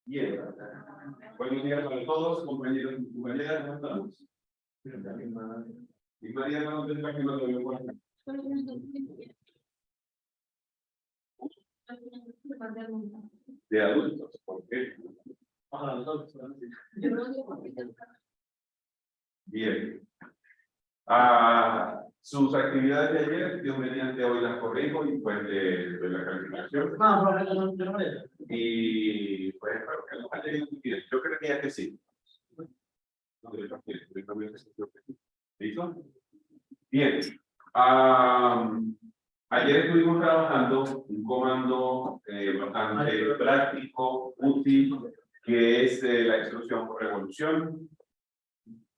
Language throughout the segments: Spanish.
Bien. Buenos días a todos, compañeros y compañeras, ¿cómo estamos? Y María, ¿no tendrá que no lo veo? De adultos, ¿por qué? Bien. Sus actividades de ayer, Dios mediante hoy las corrijo y pues de la calificación. Y pues espero que los haya ido muy bien. Yo creía que sí. ¿Listo? Bien. Ayer estuvimos trabajando un comando bastante práctico, útil, que es la instrucción por revolución.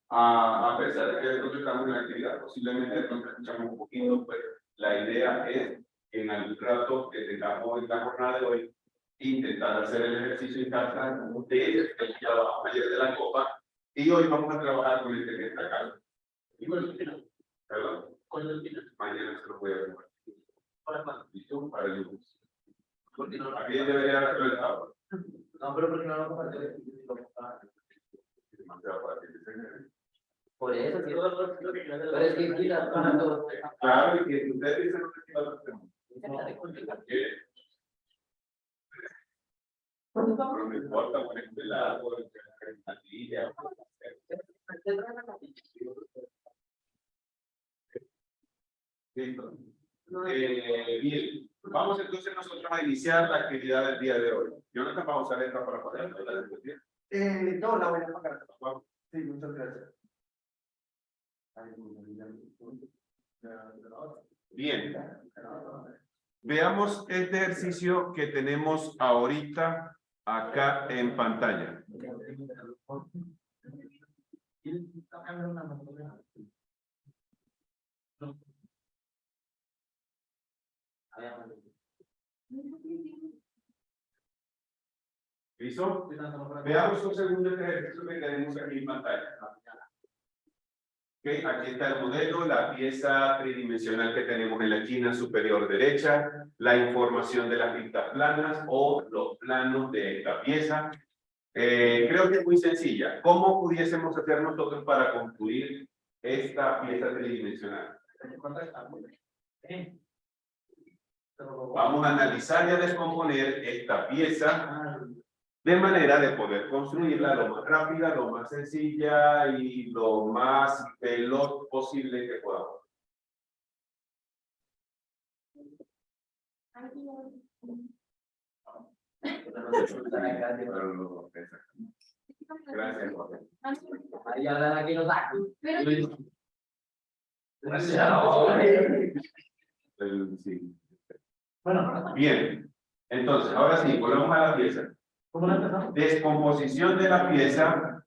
A pesar de que nosotros estamos en la actividad, posiblemente nos escuchamos un poquito, pues la idea es que en algún rato que tengamos en la jornada de hoy, intentar hacer el ejercicio en casa de el trabajo ayer de la copa, y hoy vamos a trabajar con este que está acá. ¿Perdón? Mañana se lo voy a hacer. ¿Para cuándo? ¿Listo? Para el lunes. Aquí debería haber resultado. No, pero porque no lo compartiré. Por eso, sí, pero es que quiera para todos. Claro, y que ustedes dicen lo que quiera no me importa, por ejemplo, el árbol, la silla. Listo. Bien, vamos entonces nosotros a iniciar la actividad del día de hoy. Jonathan, vamos a usar esta para poder hablar de No, la voy a pagar. Sí, muchas gracias. Bien. Veamos este ejercicio que tenemos ahorita acá en pantalla. ¿Listo? Veamos un segundo este ejercicio que tenemos aquí en pantalla. Okay, aquí está el modelo, la pieza tridimensional que tenemos en la esquina superior derecha, la información de las pistas planas o los planos de esta pieza. Creo que es muy sencilla. ¿Cómo pudiésemos hacer nosotros para construir esta pieza tridimensional? Vamos a analizar y a descomponer esta pieza de manera de poder construirla lo más rápida, lo más sencilla y lo más veloz posible que podamos. Gracias, Jorge. Sí. Bueno, bien. Entonces, ahora sí, volvemos a la pieza. Descomposición de la pieza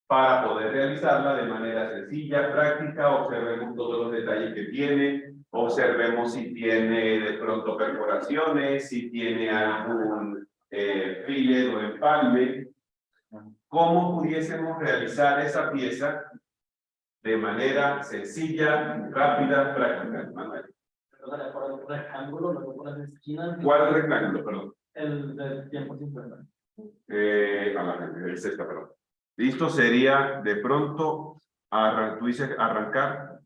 para poder realizarla de manera sencilla, práctica. Observemos todos los detalles que tiene. Observemos si tiene de pronto perforaciones, si tiene algún filler o empalme. ¿Cómo pudiésemos realizar esa pieza de manera sencilla, rápida, práctica? Manuel. ¿Cuál rectángulo? Perdón. El del tiempo 50. El sexta, perdón. Listo, sería de pronto, tú dices arrancar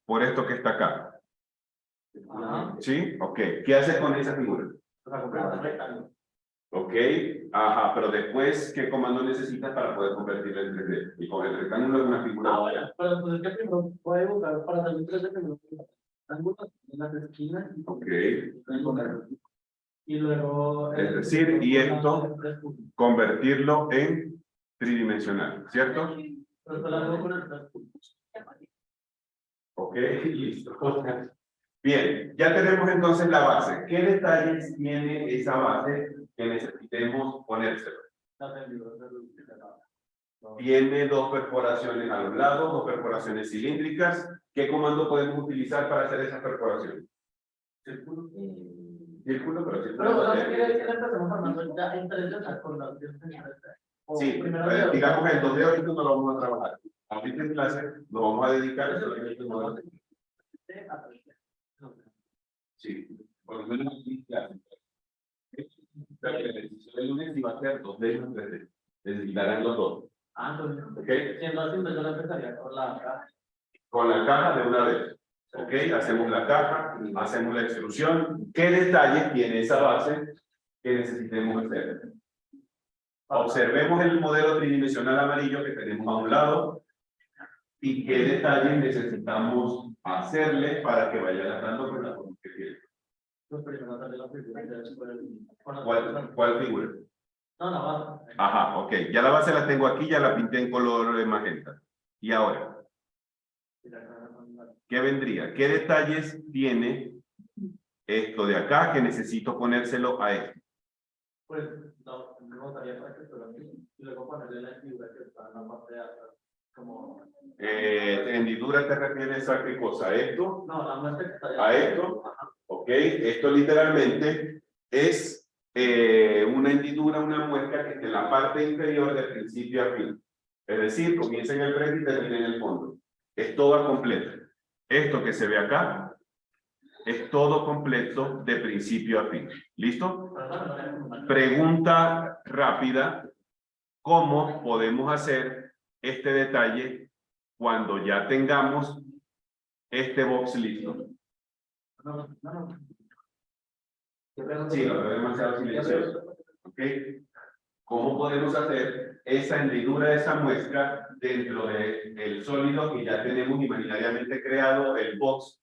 por esto que está acá. ¿Sí? Ok. ¿Qué haces con esa figura? Ok. Ajá, pero después, ¿qué comando necesitas para poder convertirla en 3D? Y con el rectángulo es una figura. Pero entonces, ¿qué primero voy a buscar para hacer un 3D primero? En las esquinas. Ok. Y luego. Es decir, y esto, convertirlo en tridimensional, ¿cierto? Ok, listo. Bien, ya tenemos entonces la base. ¿Qué detalles tiene esa base que necesitemos ponérselo? Tiene dos perforaciones a los lados, dos perforaciones cilíndricas. ¿Qué comando podemos utilizar para hacer esas perforaciones? Círculo. Círculo, pero círculo. Pero no quiere decir que empezamos armando ya en 3D con las. Sí, digamos el 2D ahorita no lo vamos a trabajar. Ahorita en clase nos vamos a dedicar a Sí, por lo menos aquí, claro. Pero el ejercicio del lunes iba a ser 2 de 3 necesitarán los dos. Entonces, ¿Ok? siendo así, pues yo lo empezaría con la caja. Con la caja de una vez. ¿Ok? Hacemos la caja, hacemos la extrusión. ¿Qué detalles tiene esa base que necesitemos hacer? Observemos el modelo tridimensional amarillo que tenemos a un lado y qué detalles necesitamos hacerle para que vaya agarrando con la forma que quiere. ¿Cuál figura? No, la base. Ajá, ok. Ya la base la tengo aquí, ya la pinté en color magenta. Y ahora, ¿qué vendría? ¿Qué detalles tiene esto de acá que necesito ponérselo a esto? Pues no, me gustaría para que esto lo mismo. Y luego ponerle la figura que está en la parte de atrás. Como... ¿Hendidura te refieres a qué cosa? ¿A esto? No, la muestra que está allá. ¿A esto? Ok, esto literalmente es una hendidura, una muesca que está en la parte inferior de principio a fin. Es decir, comienza en el frente y termina en el fondo. Es toda completa. Esto que se ve acá es todo completo de principio a fin. ¿Listo? Pregunta rápida. ¿Cómo podemos hacer este detalle cuando ya tengamos este box listo? Sí, lo veo demasiado silencioso. ¿Ok? ¿Cómo podemos hacer esa hendidura de esa muesca dentro del sólido que ya tenemos imaginariamente creado, el box,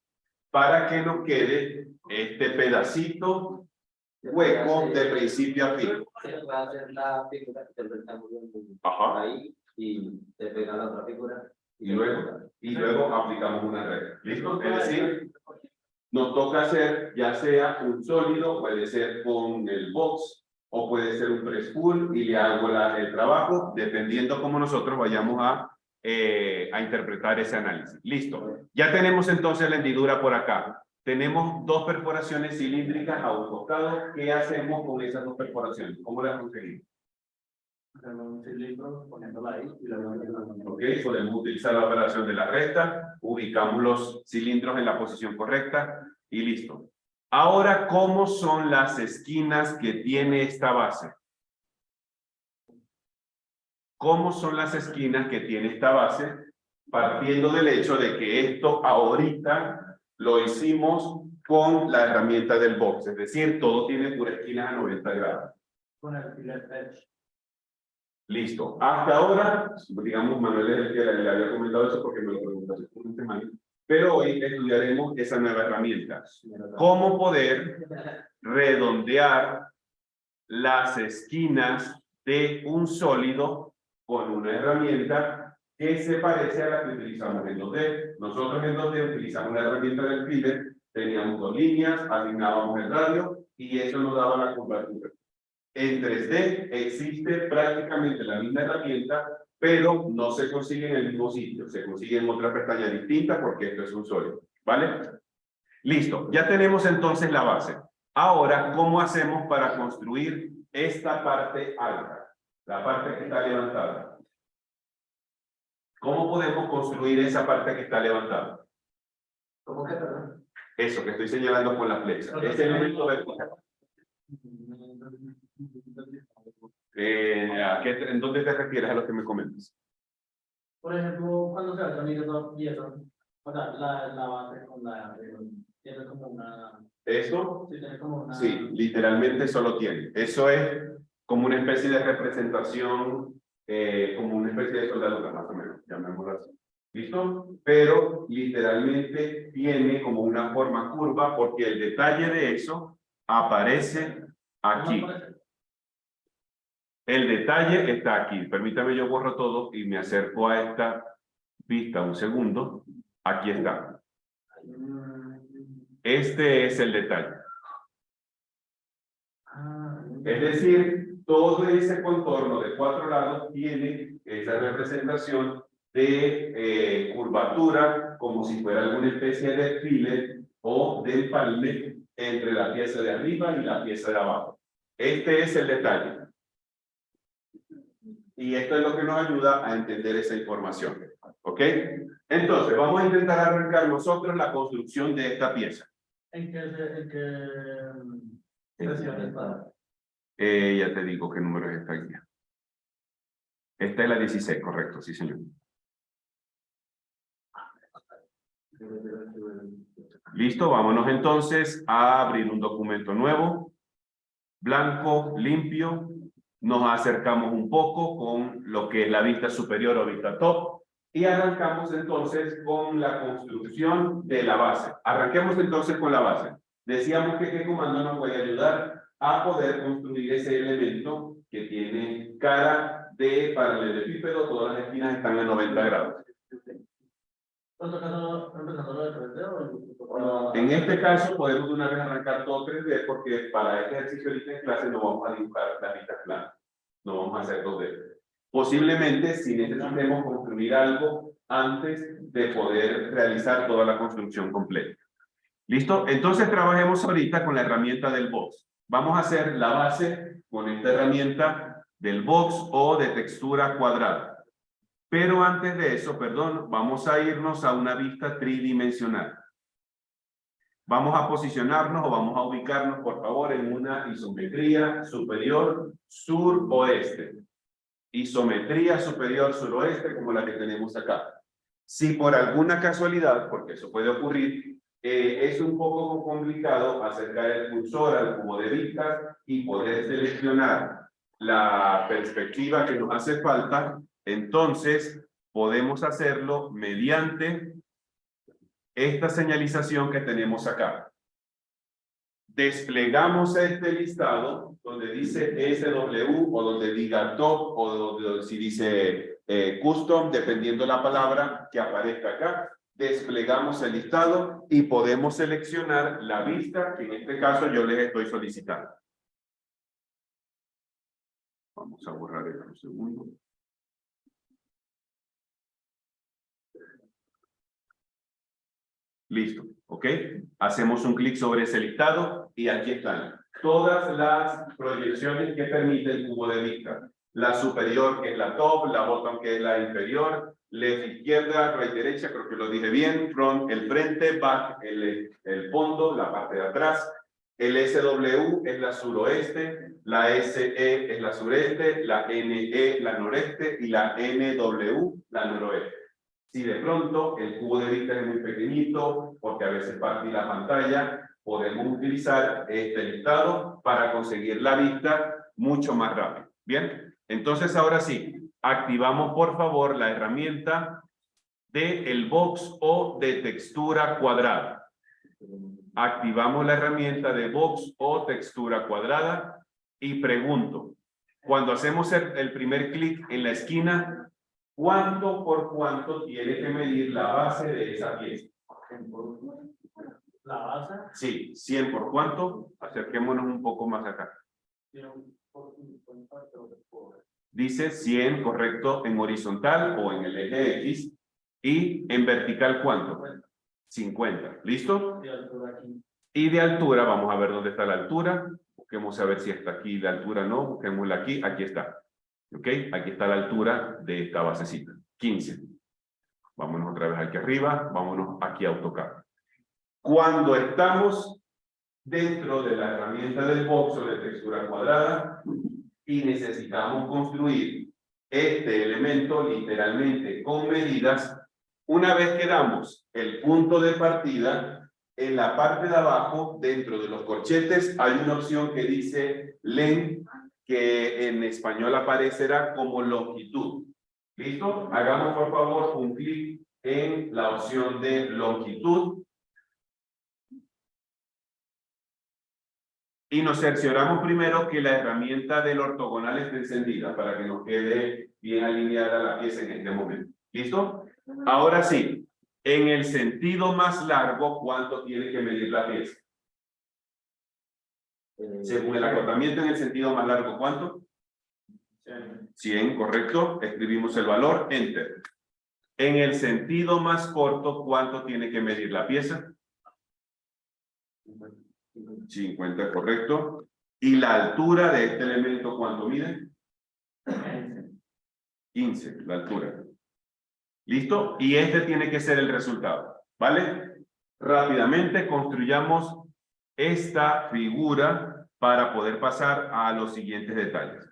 para que nos quede este pedacito hueco de principio a fin? Se va a hacer la figura del rectángulo ahí y te pega la otra figura. Y luego aplicamos una regla. ¿Listo? Es decir, nos toca hacer ya sea un sólido, puede ser con el box o puede ser un press pull y le hago el trabajo dependiendo cómo nosotros vayamos a interpretar ese análisis. Listo. Ya tenemos entonces la hendidura por acá. Tenemos 2 perforaciones cilíndricas a un costado. ¿Qué hacemos con esas 2 perforaciones? ¿Cómo las conseguimos? Un cilindro, poniéndola ahí y la Ok, podemos utilizar la operación de la recta, ubicamos los cilindros en la posición correcta y listo. Ahora, ¿cómo son las esquinas que tiene esta base? ¿Cómo son las esquinas que tiene esta base? Partiendo del hecho de que esto ahorita lo hicimos con la herramienta del box, es decir, todo tiene pura esquina a 90 grados. con el filet edge. Listo. Hasta ahora, digamos, Manuel es el que le había comentado eso porque me lo preguntaste por un tema. Pero hoy estudiaremos esa nueva herramienta. Cómo poder redondear las esquinas de un sólido con una herramienta que se parece a la que utilizamos en 2D. Nosotros en 2D utilizamos la herramienta del filet, teníamos 2 líneas, asignábamos el radio y eso nos daba la curvatura. En 3D existe prácticamente la misma herramienta, pero no se consigue en el mismo sitio, se consigue en otra pestaña distinta porque esto es un sólido, ¿vale? Listo, ya tenemos entonces la base. Ahora, ¿cómo hacemos para construir esta parte alta? La parte que está levantada. ¿Cómo podemos construir esa parte que está levantada? ¿Cómo que, perdón? Eso que estoy señalando con la flecha. Ese elemento vertical. ¿En dónde te refieres a lo que me comentas? Por ejemplo, cuando se hace un pieza, o sea, la base con la tiene como una... ¿Eso? Sí, tiene como una... Sí, literalmente solo tiene. Eso es como una especie de representación, como una especie de soldadura, más o menos, llamémoslo así. ¿Listo? Pero literalmente tiene como una forma curva porque el detalle de eso aparece aquí. El detalle está aquí. Permítame, yo borro todo y me acerco a esta vista un segundo. Aquí está. Este es el detalle. Es decir, todo ese contorno de 4 lados tiene esa representación de curvatura, como si fuera alguna especie de fillet o de empalme entre la pieza de arriba y la pieza de abajo. Este es el detalle. Y esto es lo que nos ayuda a entender esa información. ¿Ok? Entonces, vamos a intentar arrancar nosotros la construcción de esta pieza. ¿En qué sesión está? Ya te digo qué número es esta guía. Esta es la 16, correcto, sí, señor. Listo, vámonos entonces a abrir un documento nuevo, blanco, limpio. Nos acercamos un poco con lo que es la vista superior o vista top y arrancamos entonces con la construcción de la base. Arranquemos entonces con la base. Decíamos que qué comando nos puede ayudar a poder construir ese elemento que tiene cara de paralelepípedo, todas las esquinas están a 90 grados. En este caso podemos de una vez arrancar todo 3D porque para este ejercicio ahorita en clase no vamos a dibujar las vistas planas, no vamos a hacer 2D. Posiblemente si necesitemos construir algo antes de poder realizar toda la construcción completa. ¿Listo? Entonces trabajemos ahorita con la herramienta del box. Vamos a hacer la base con esta herramienta del box o de textura cuadrada. Pero antes de eso, perdón, vamos a irnos a una vista tridimensional. Vamos a posicionarnos o vamos a ubicarnos, por favor, en una isometría superior sur-oeste. Isometría superior sur-oeste como la que tenemos acá. Si por alguna casualidad, porque eso puede ocurrir, es un poco complicado acercar el cursor al cubo de vistas y poder seleccionar la perspectiva que nos hace falta, entonces podemos hacerlo mediante esta señalización que tenemos acá. Desplegamos este listado donde dice SW o donde diga top o donde si dice custom, dependiendo la palabra que aparezca acá. Desplegamos el listado y podemos seleccionar la vista que en este caso yo les estoy solicitando. Vamos a borrar esto un segundo. Listo, ¿ok? Hacemos un clic sobre ese listado y aquí están todas las proyecciones que permite el cubo de vista. La superior, que es la top, la bottom, que es la inferior, left, izquierda, right, derecha, creo que lo dije bien, front, el frente, back, el fondo, la parte de atrás. El SW es la suroeste, la SE es la sureste, la NE la noreste y la NW la noroeste. Si de pronto el cubo de vista es muy pequeñito, porque a veces parte la pantalla, podemos utilizar este listado para conseguir la vista mucho más rápido. Bien, entonces ahora sí, activamos por favor la herramienta del box o de textura cuadrada. Activamos la herramienta de box o textura cuadrada y pregunto, cuando hacemos el primer clic en la esquina, ¿cuánto por cuánto tiene que medir la base de esa pieza? ¿La base? Sí, 100 por cuánto. Acerquémonos un poco más acá. Dice 100, correcto, en horizontal o en el eje X. Y en vertical, ¿cuánto? 50. ¿Listo? Y de altura, vamos a ver dónde está la altura. Busquemos a ver si está aquí de altura, no. Busquémosla aquí. Aquí está. ¿Ok? Aquí está la altura de esta basecita. 15. Vámonos otra vez aquí arriba. Vámonos aquí a AutoCAD. Cuando estamos dentro de la herramienta del box o de textura cuadrada y necesitamos construir este elemento literalmente con medidas, una vez que damos el punto de partida, en la parte de abajo, dentro de los corchetes, hay una opción que dice len, que en español aparecerá como longitud. ¿Listo? Hagamos por favor un clic en la opción de longitud. Y nos cercioramos primero que la herramienta del ortogonal esté encendida para que nos quede bien alineada la pieza en este momento. ¿Listo? Ahora sí, en el sentido más largo, ¿cuánto tiene que medir la pieza? Según el acotamiento en el sentido más largo, ¿cuánto? 100, correcto. Escribimos el valor, enter. En el sentido más corto, ¿cuánto tiene que medir la pieza? 50, correcto. ¿Y la altura de este elemento cuánto mide? 15, la altura. ¿Listo? Y este tiene que ser el resultado, ¿vale? Rápidamente construyamos esta figura para poder pasar a los siguientes detalles.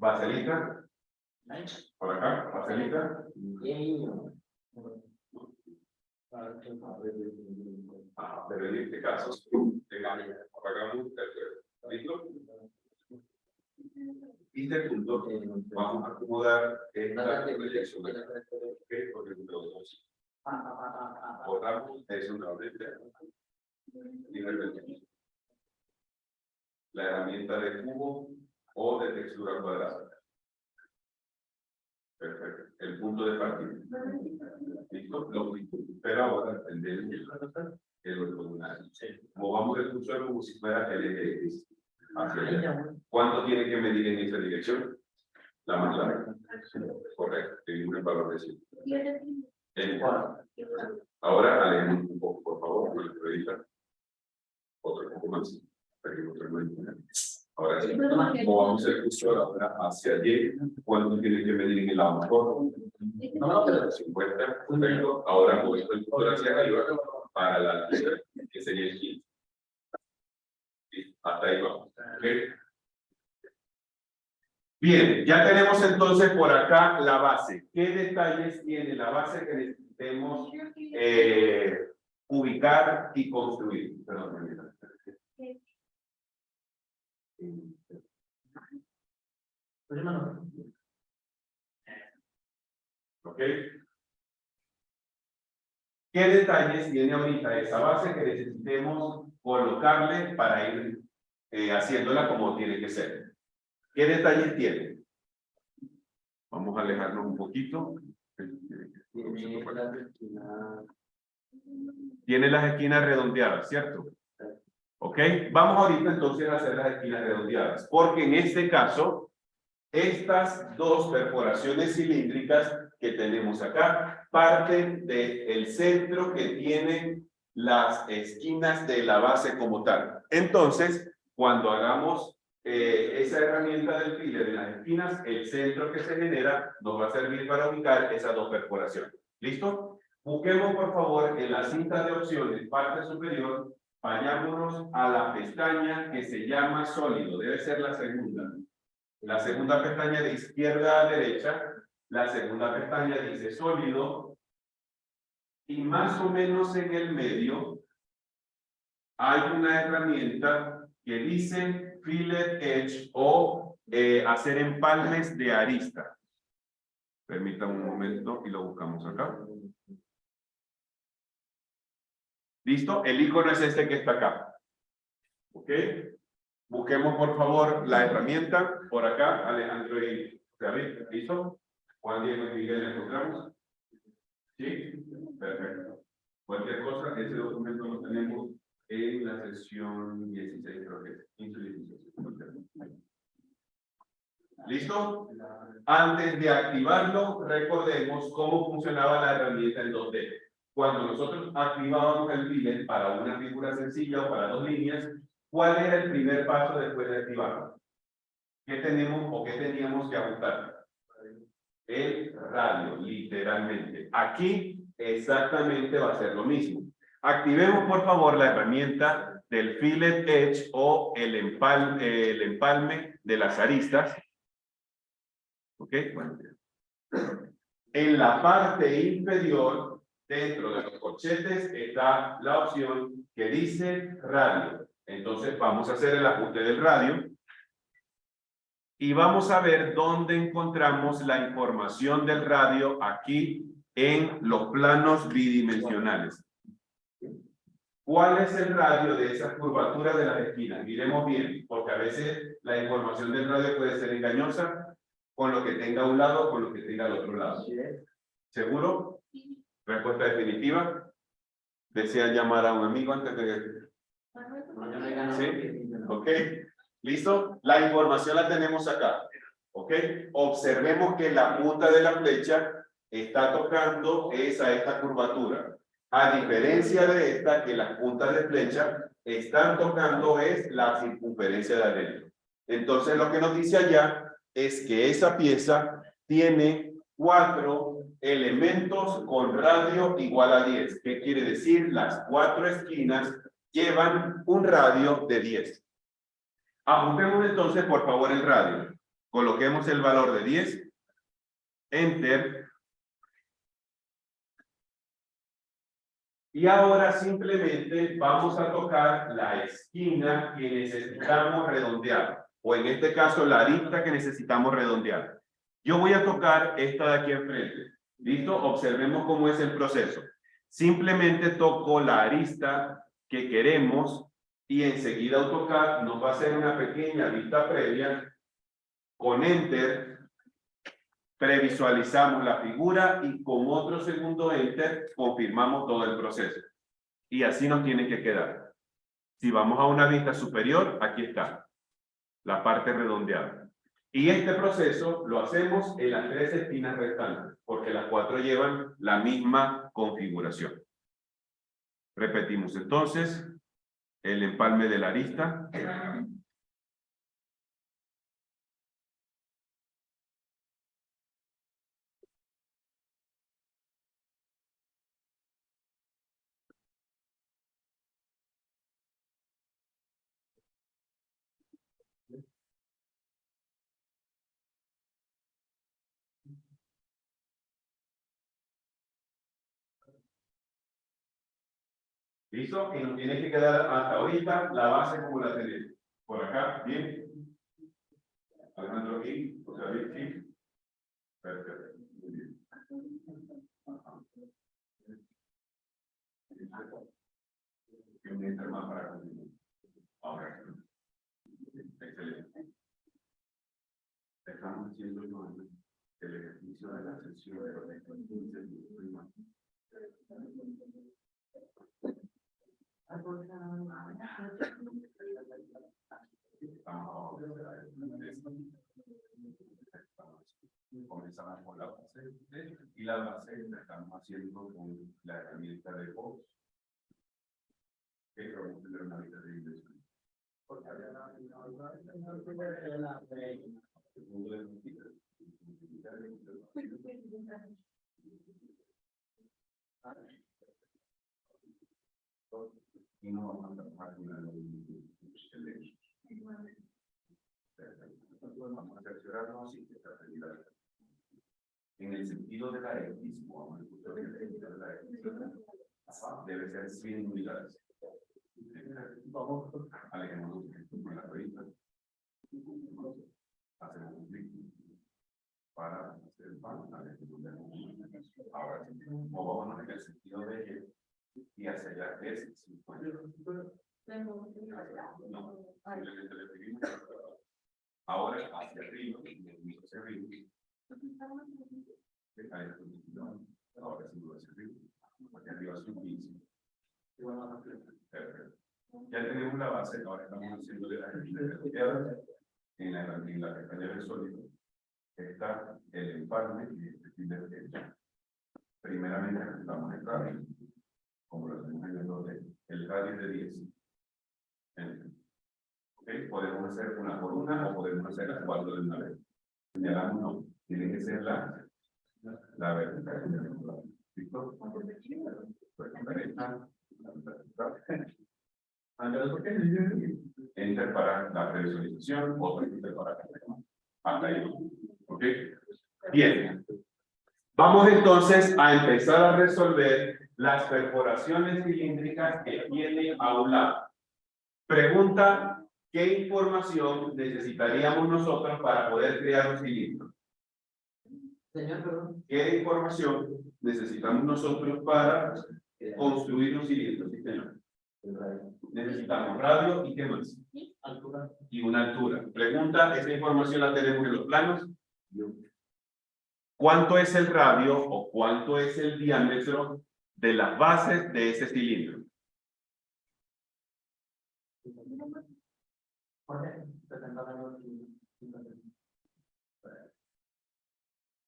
Baselita, por acá, Baselita. Pero en este caso, apagamos el ¿listo? Y de punto, vamos a acomodar esta proyección de acá. ¿Ok? Porque los dos. Borramos eso nuevamente. Y repetimos. La herramienta de cubo o de textura cuadrada. Perfecto. El punto de partida. ¿Listo? Pero ahora entendemos el ortogonal. Movamos el cursor como si fuera el eje X. Hacia allá. ¿Cuánto tiene que medir en esa dirección? La más larga. Correcto. Tengo un valor de 100. Ahora alejemos un poco, por favor, con la ruedita. Otro poco más. Ahora sí, movamos el cursor ahora hacia allí. ¿Cuánto tiene que medir en el lado mejor? 50. Perfecto. Ahora muevo el cursor hacia arriba para la altura, que sería el 15. Hasta ahí vamos. ¿Okay? Bien, ya tenemos entonces por acá la base. ¿Qué detalles tiene la base que necesitemos ubicar y construir? Perdón, ¿ok? ¿Qué detalles tiene ahorita esa base que necesitemos colocarle para ir haciéndola como tiene que ser? ¿Qué detalles tiene? Vamos a alejarnos un poquito. Tiene las esquinas redondeadas, ¿cierto? ¿Ok? Vamos ahorita entonces a hacer las esquinas redondeadas, porque en este caso, estas dos perforaciones cilíndricas que tenemos acá parten del centro que tienen las esquinas de la base como tal. Entonces, cuando hagamos esa herramienta del file de las esquinas, el centro que se genera nos va a servir para ubicar esas dos perforaciones. ¿Listo? Busquemos por favor en la cinta de opciones, parte superior, vayámonos a la pestaña que se llama sólido, debe ser la segunda. La segunda pestaña de izquierda a derecha, la segunda pestaña dice sólido, y más o menos en el medio hay una herramienta que dice Fillet Edge o hacer empalmes de arista. Permítanme un momento y lo buscamos acá. ¿Listo? El icono es este que está acá. ¿Ok? Busquemos por favor la herramienta por acá, Alejandro y David. ¿Listo? Juan Diego y Miguel, ¿la encontramos? ¿Sí? Perfecto. Cualquier cosa, ese documento lo tenemos en la sesión 16, creo que es. 15 y 16. ¿Listo? Antes de activarlo, recordemos cómo funcionaba la herramienta en 2D. Cuando nosotros activábamos el fillet para una figura sencilla o para dos líneas, ¿cuál era el primer paso después de activarlo? ¿Qué tenemos o qué teníamos que ajustar? El radio, literalmente. Aquí exactamente va a ser lo mismo. Activemos por favor la herramienta del Fillet Edge o el empalme de las aristas. ¿Ok? Bueno. En la parte inferior, dentro de los corchetes, está la opción que dice radio. Entonces vamos a hacer el ajuste del radio. Y vamos a ver dónde encontramos la información del radio aquí en los planos bidimensionales. ¿Cuál es el radio de esas curvaturas de las esquinas? Miremos bien, porque a veces la información del radio puede ser engañosa con lo que tenga un lado o con lo que tenga al otro lado. ¿Seguro? Respuesta definitiva. ¿Desean llamar a un amigo antes de...? ¿Sí? ¿Ok? ¿Listo? La información la tenemos acá. ¿Ok? Observemos que la punta de la flecha está tocando esta curvatura. A diferencia de esta, que las puntas de flecha están tocando es la circunferencia de adentro. Entonces lo que nos dice allá es que esa pieza tiene 4 elementos con radio igual a 10. ¿Qué quiere decir? Las 4 esquinas llevan un radio de 10. Ajustemos entonces, por favor, el radio. Coloquemos el valor de 10. Enter. Y ahora simplemente vamos a tocar la esquina que necesitamos redondear. O en este caso, la arista que necesitamos redondear. Yo voy a tocar esta de aquí enfrente. ¿Listo? Observemos cómo es el proceso. Simplemente toco la arista que queremos y enseguida AutoCAD nos va a hacer una pequeña vista previa. Con Enter previsualizamos la figura y con otro segundo Enter confirmamos todo el proceso. Y así nos tiene que quedar. Si vamos a una vista superior, aquí está la parte redondeada. Y este proceso lo hacemos en las 3 esquinas restantes, porque las 4 llevan la misma configuración. Repetimos entonces el empalme de la arista. ¿Listo? Y nos tiene que quedar hasta ahorita la base como la tenemos. Por acá, bien. Alejandro aquí, José David aquí. Perfecto. Muy bien. Y un enter más para continuar. Ahora. Excelente. Estamos haciendo el ejercicio de la sesión de los comenzamos con la base y la base la estamos haciendo con la herramienta de voz que vamos a tener una vista de dimensión. Y no vamos a trabajar con la vamos a cerciorarnos y que en el sentido de la X, como debe ser 100 unidades. Alejémonos con la ruedita. Hacemos un clic para hacer el pan. Ahora, movámonos en el sentido de Y y hacia allá es 50. No, simplemente le pedimos. Ahora hacia arriba, hacia arriba. Ahora sí, hacia arriba. Hacia arriba es un 15. Perfecto. Ya tenemos la base, ahora estamos haciendo la herramienta en la pestaña de sólido. Está el empalme y este fin de derecha. Primeramente ejecutamos el radio, como lo hacemos en el 2D, el radio de 10. ¿Okay? Podemos hacer una por una o podemos hacer las 4 de una vez. Señalamos no, tiene que ser la vertical. ¿Listo? Enter para la previsualización, otro enter para hasta ahí. ¿Ok? Bien. Vamos entonces a empezar a resolver las perforaciones cilíndricas que tiene a un lado. Pregunta, ¿qué información necesitaríamos nosotros para poder crear un cilindro? Señor, perdón. ¿Qué información necesitamos nosotros para construir un cilindro? Sí, señor. Necesitamos radio y ¿qué más? Altura. Y una altura. Pregunta, ¿esa información la tenemos en los planos? ¿Cuánto es el radio o cuánto es el diámetro de las bases de ese cilindro?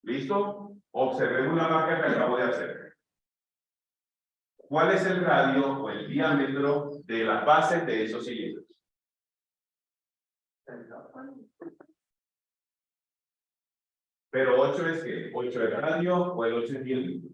¿Listo? Observemos la marca que acabo de hacer. ¿Cuál es el radio o el diámetro de las bases de esos cilindros? Pero 8 es ¿qué? 8 es radio o el 8 es diámetro.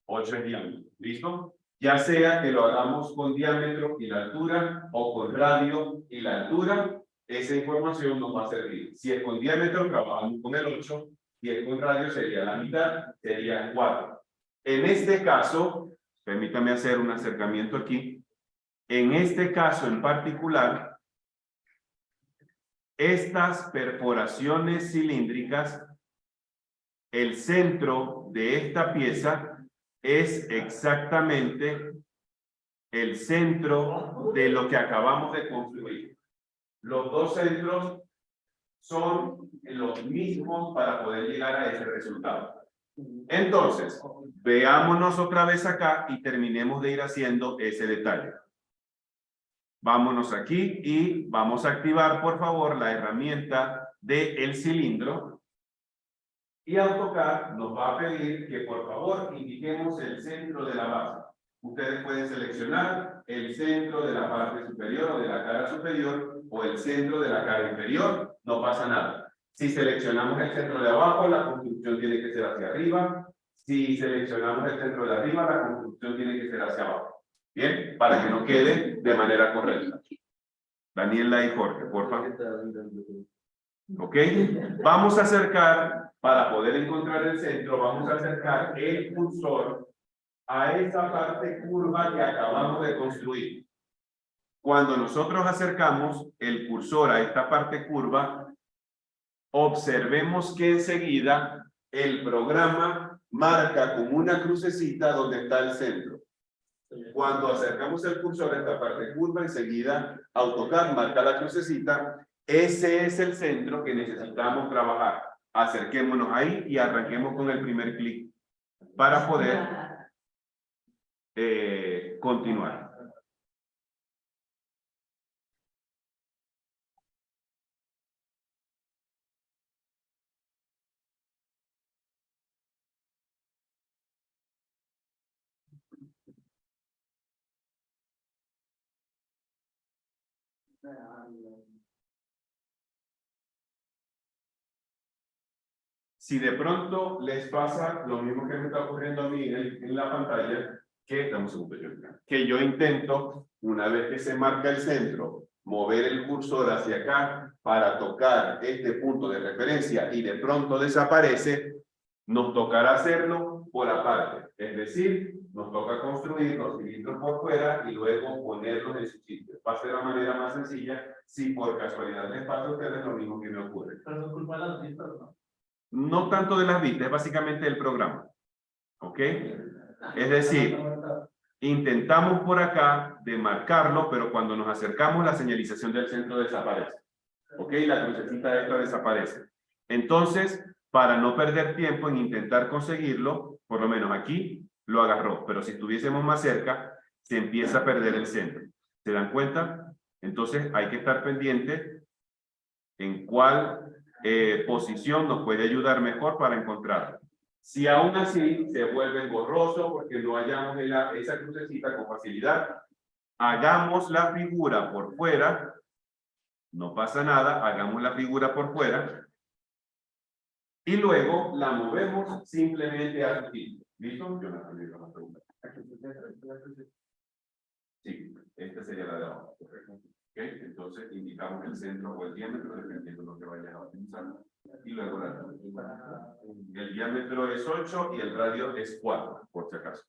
8 es diámetro. ¿Listo? Ya sea que lo hagamos con diámetro y la altura o con radio y la altura, esa información nos va a servir. Si es con diámetro, trabajamos con el 8. Si es con radio, sería la mitad, sería 4. En este caso, permítame hacer un acercamiento aquí. En este caso en particular, estas perforaciones cilíndricas, el centro de esta pieza es exactamente el centro de lo que acabamos de construir. Los dos centros son los mismos para poder llegar a ese resultado. Entonces, veámonos otra vez acá y terminemos de ir haciendo ese detalle. Vámonos aquí y vamos a activar, por favor, la herramienta del cilindro. Y AutoCAD nos va a pedir que, por favor, indiquemos el centro de la base. Ustedes pueden seleccionar el centro de la parte superior o de la cara superior o el centro de la cara inferior, no pasa nada. Si seleccionamos el centro de abajo, la construcción tiene que ser hacia arriba. Si seleccionamos el centro de arriba, la construcción tiene que ser hacia abajo. Bien, para que no quede de manera correcta. Daniela y Jorge, por favor. ¿Ok? Vamos a acercar, para poder encontrar el centro, vamos a acercar el cursor a esa parte curva que acabamos de construir. Cuando nosotros acercamos el cursor a esta parte curva, observemos que enseguida el programa marca como una crucecita donde está el centro. Cuando acercamos el cursor a esta parte curva, enseguida AutoCAD marca la crucecita. Ese es el centro que necesitamos trabajar. Acerquémonos ahí y arranquemos con el primer clic para poder continuar. Si de pronto les pasa lo mismo que me está ocurriendo a mí en la pantalla, que yo intento, una vez que se marca el centro, mover el cursor hacia acá para tocar este punto de referencia y de pronto desaparece, nos tocará hacerlo por aparte. Es decir, nos toca construir los cilindros por fuera y luego ponerlos en su sitio. Va a ser la manera más sencilla si por casualidad les pasa a ustedes lo mismo que me ocurre. Pero es culpa de las vistas, ¿no? No tanto de las vistas, es básicamente el programa. ¿Ok? Es decir, intentamos por acá demarcarlo, pero cuando nos acercamos la señalización del centro desaparece. ¿Ok? La crucecita esta desaparece. Entonces, para no perder tiempo en intentar conseguirlo, por lo menos aquí lo agarró, pero si estuviésemos más cerca, se empieza a perder el centro. ¿Se dan cuenta? Entonces hay que estar pendiente en cuál posición nos puede ayudar mejor para encontrarlo. Si aún así se vuelve borroso porque no hallamos esa crucecita con facilidad, hagamos la figura por fuera, no pasa nada, hagamos la figura por fuera y luego la movemos simplemente a su sitio. ¿Listo? Yo la pregunta. Sí, esta sería la de abajo, correcto. ¿Okay? Entonces indicamos el centro o el diámetro dependiendo de lo que vayas a utilizar. Y luego el diámetro es 8 y el radio es 4, por si acaso.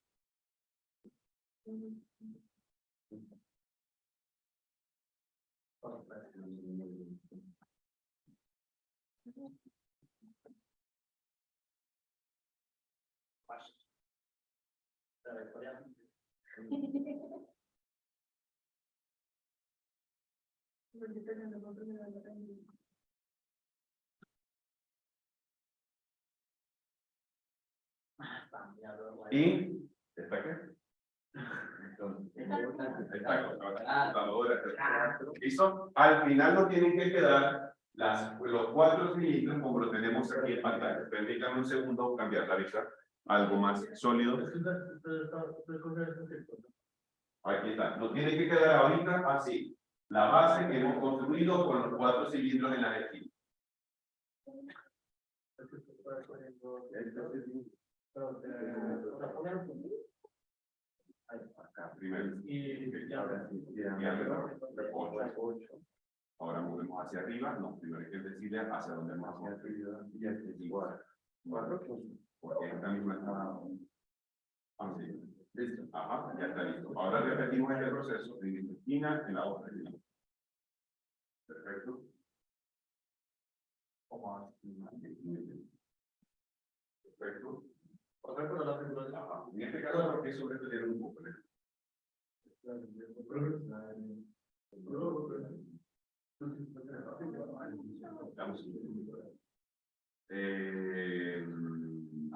¿Y? ¿Está qué? ¿Listo? Al final nos tienen que quedar los 4 cilindros como lo tenemos aquí en pantalla. Permítanme un segundo cambiar la vista. algo más sólido. Aquí está. No tiene que quedar ahorita así. La base que hemos construido con los 4 cilindros en la esquina. Acá primero. Ahora movemos hacia arriba. No, primero hay que decirle hacia dónde vamos a hacer. Y es igual. Porque esta misma está así. Listo. Ajá, ya está listo. Ahora repetimos este proceso en esta esquina, en la otra esquina. Perfecto. Perfecto. Ajá. En este caso, porque sobre esto tiene un poco.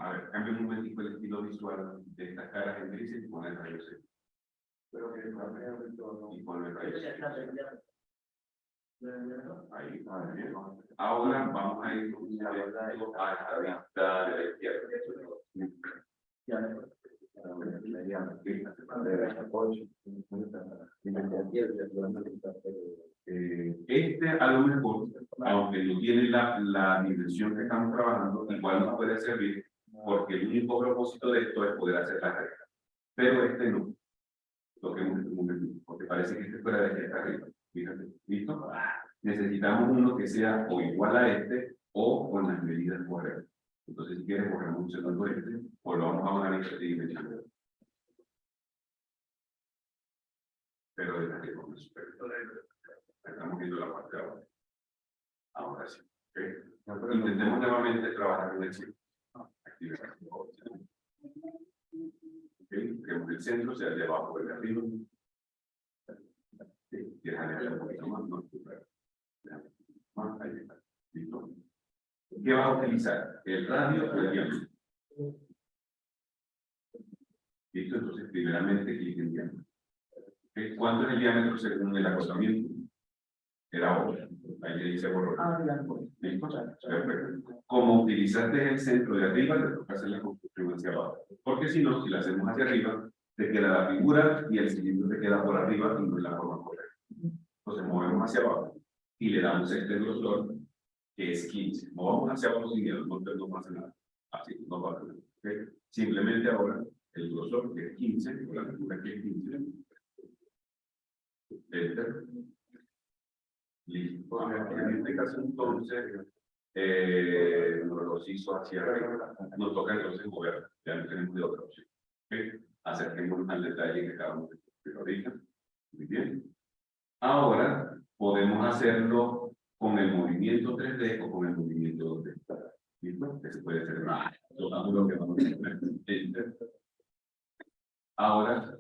A ver, cambio un momentico el estilo visual de estas caras en grises y poner rayos X. Y poner rayos X. Ahí, bien. Ahora vamos a ir a esta vista de la izquierda. A lo mejor, aunque no tiene la dimensión que estamos trabajando, igual nos puede servir, porque el único propósito de esto es poder hacer la regla. Pero este no. Toquemos este momento, porque parece que este fuera de aquí está arriba. Fíjate, ¿listo? Necesitamos uno que sea o igual a este o con las medidas correctas. Entonces, si quieres, borramos un segundo este o lo vamos a poner en esta dimensión. Pero desde aquí con el superior. Estamos viendo la parte de abajo. Ahora sí. ¿Okay? Intentemos nuevamente trabajar en el centro. Actividad. ¿Okay? Que el centro sea de abajo o de arriba. Sí, quieres alejar un poquito más, no. Ahí está. ¿Listo? ¿Qué vas a utilizar? ¿El radio o el diámetro? ¿Listo? Entonces, primeramente, clic en diámetro. ¿Cuánto es el diámetro según el acotamiento? Era 8. Ahí le dice borrón. ¿Listo? Perfecto. Como utilizaste el centro de arriba, te toca hacer la construcción hacia abajo. Porque si no, si la hacemos hacia arriba, te queda la figura y el cilindro te queda por arriba y no es la forma correcta. Entonces movemos hacia abajo y le damos este grosor, que es 15. No vamos hacia abajo sin miedo, no pasa nada. Así, no pasa nada. ¿Okay? Simplemente ahora el grosor, que es 15, con la figura que es 15. Enter. Listo. En este caso, entonces, nos los hizo hacia arriba. Nos toca entonces mover. Ya no tenemos de otra opción. ¿Okay? Acerquémonos al detalle que acabamos de ver ahorita. Muy bien. Ahora podemos hacerlo con el movimiento 3D o con el movimiento 2D. ¿Listo? Eso puede ser más. Lo que vamos a hacer. Ahora.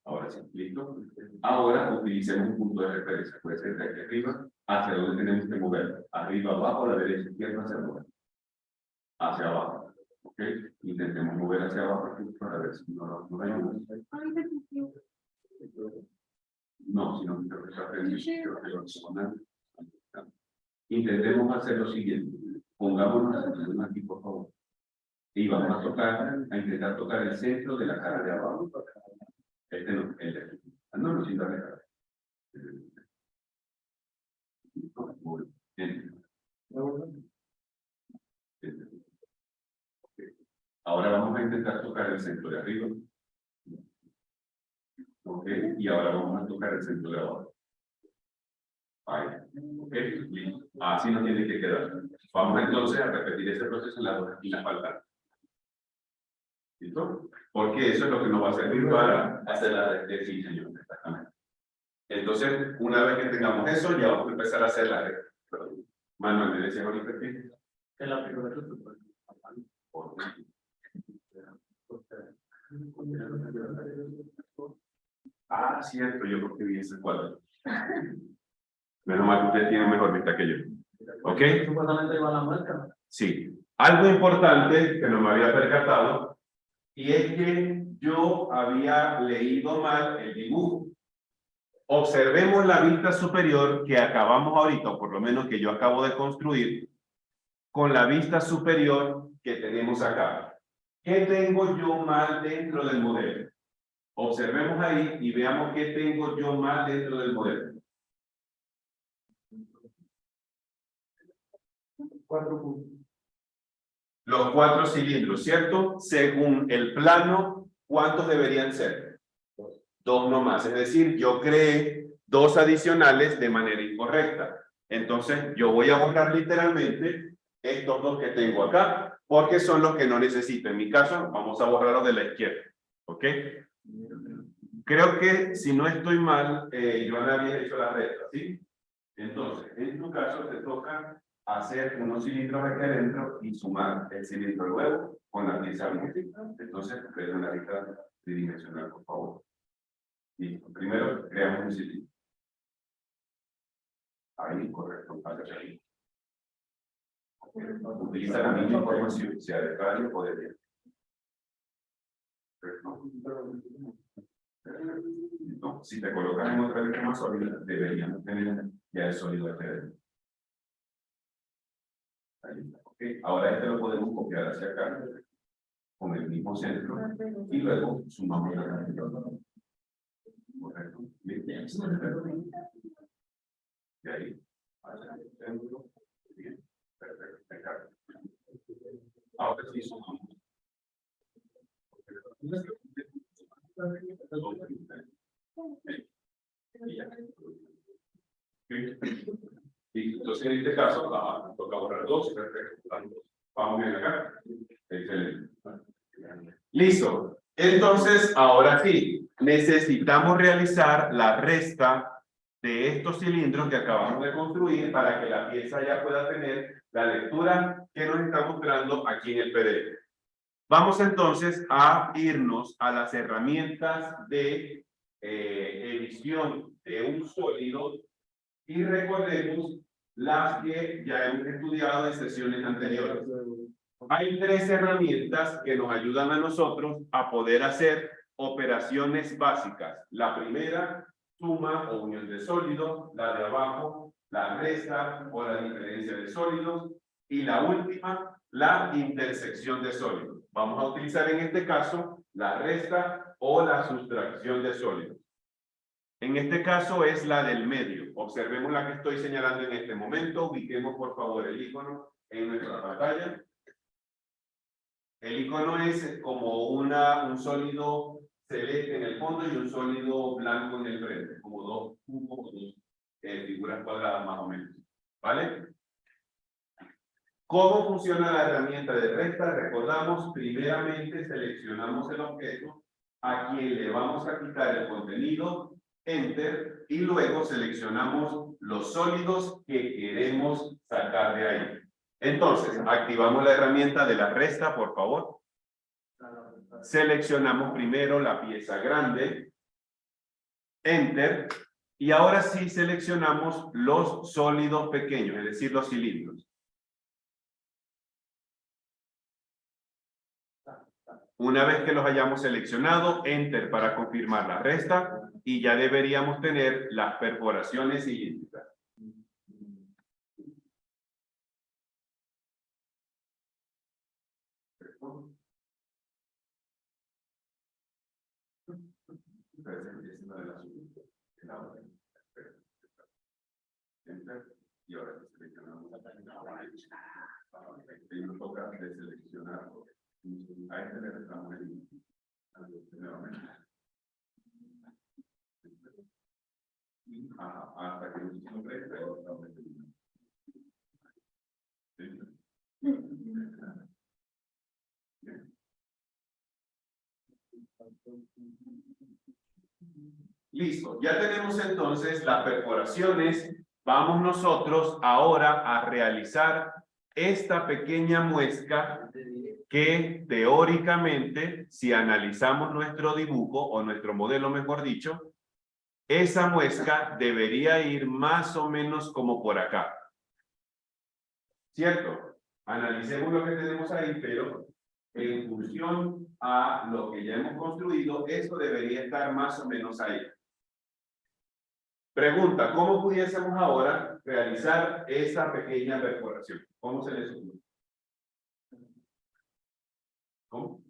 Ahora sí, listo. Ahora utilicemos un punto de referencia. Puede ser de aquí arriba, hacia donde tenemos que mover. Arriba, abajo, a la derecha, izquierda, hacia abajo. Hacia abajo. ¿Ok? Intentemos mover hacia abajo para ver si nos ayuda. No, sino que intentemos hacer lo siguiente. Pongámonos aquí, por favor. Y vamos a intentar tocar el centro de la cara de abajo. Este no, el de aquí. No, no, sin darle cara. Muy bien. Ahora vamos a intentar tocar el centro de arriba. Ok, y ahora vamos a tocar el centro de abajo. Ahí. Ok, listo. Así nos tiene que quedar. Vamos entonces a repetir este proceso en las dos esquinas faltantes. ¿Listo? Porque eso es lo que nos va a servir para hacer la definición. Exactamente. Entonces, una vez que tengamos eso, ya vamos a empezar a hacer la regla. Manuel, ¿me decías ahorita qué? En la primera Ah, cierto, yo creo que vi ese cuadro. Menos mal que usted tiene mejor vista que yo. ¿Ok? Supuestamente iba a la muestra. Sí. Algo importante que no me había percatado, y es que yo había leído mal el dibujo. Observemos la vista superior que acabamos ahorita, o por lo menos que yo acabo de construir, con la vista superior que tenemos acá. ¿Qué tengo yo mal dentro del modelo? Observemos ahí y veamos qué tengo yo mal dentro del modelo. 4 puntos. Los 4 cilindros, ¿cierto? Según el plano, ¿cuántos deberían ser? 2 nomás. Es decir, yo creé 2 adicionales de manera incorrecta. Entonces, yo voy a borrar literalmente estos 2 que tengo acá, porque son los que no necesito. En mi caso, vamos a borrarlos de la izquierda. ¿Ok? Creo que, si no estoy mal, Joana había hecho la resta, ¿sí? Entonces, en tu caso, te toca hacer unos cilindros aquí adentro y sumar el cilindro nuevo con la pieza múltiple. Entonces, crea una lista tridimensional, por favor. Listo. Primero, creamos un cilindro. Ahí, correcto. Ahí. Utiliza la misma información, sea de radio o de tiempo. No, si te colocas en otra vez más sólida, deberíamos tener ya el sólido aquí adentro. Okay. Ahora este lo podemos copiar hacia acá con el mismo centro y luego sumamos la cantidad. Correcto. Bien. Y ahí hacia el centro. Bien. Perfecto. Ahora sí sumamos. Y entonces en este caso toca borrar 2. Perfecto. Vamos bien acá. Excelente. Listo. Entonces, ahora sí, necesitamos realizar la resta de estos cilindros que acabamos de construir para que la pieza ya pueda tener la lectura que nos está mostrando aquí en el PDF. Vamos entonces a irnos a las herramientas de edición de un sólido y recordemos las que ya hemos estudiado en sesiones anteriores. Hay 3 herramientas que nos ayudan a nosotros a poder hacer operaciones básicas. La primera, suma o unión de sólidos. La de abajo, la resta o la diferencia de sólidos. Y la última, la intersección de sólidos. Vamos a utilizar en este caso la resta o la sustracción de sólidos. En este caso es la del medio. Observemos la que estoy señalando en este momento. Ubiquemos por favor el icono en nuestra pantalla. El icono es como un sólido celeste en el fondo y un sólido blanco en el frente, como 2 cubos, 2 figuras cuadradas más o menos. ¿Vale? ¿Cómo funciona la herramienta de resta? Recordamos, primeramente seleccionamos el objeto a quien le vamos a quitar el contenido, Enter, y luego seleccionamos los sólidos que queremos sacar de ahí. Entonces, activamos la herramienta de la resta, por favor. Seleccionamos primero la pieza grande, Enter, y ahora sí seleccionamos los sólidos pequeños, es decir, los cilindros. Una vez que los hayamos seleccionado, Enter para confirmar la resta, y ya deberíamos tener las perforaciones cilíndricas. Y ahora seleccionamos y nos toca deseleccionar. A este le restamos nuevamente. Hasta que nos resta y lo estamos eliminando. Listo, ya tenemos entonces las perforaciones. Vamos nosotros ahora a realizar esta pequeña muesca que teóricamente, si analizamos nuestro dibujo o nuestro modelo, mejor dicho, esa muesca debería ir más o menos como por acá. ¿Cierto? Analicemos lo que tenemos ahí, pero en función a lo que ya hemos construido, esto debería estar más o menos ahí. Pregunta, ¿cómo pudiésemos ahora realizar esa pequeña perforación? ¿Cómo se les ocurre? ¿Cómo?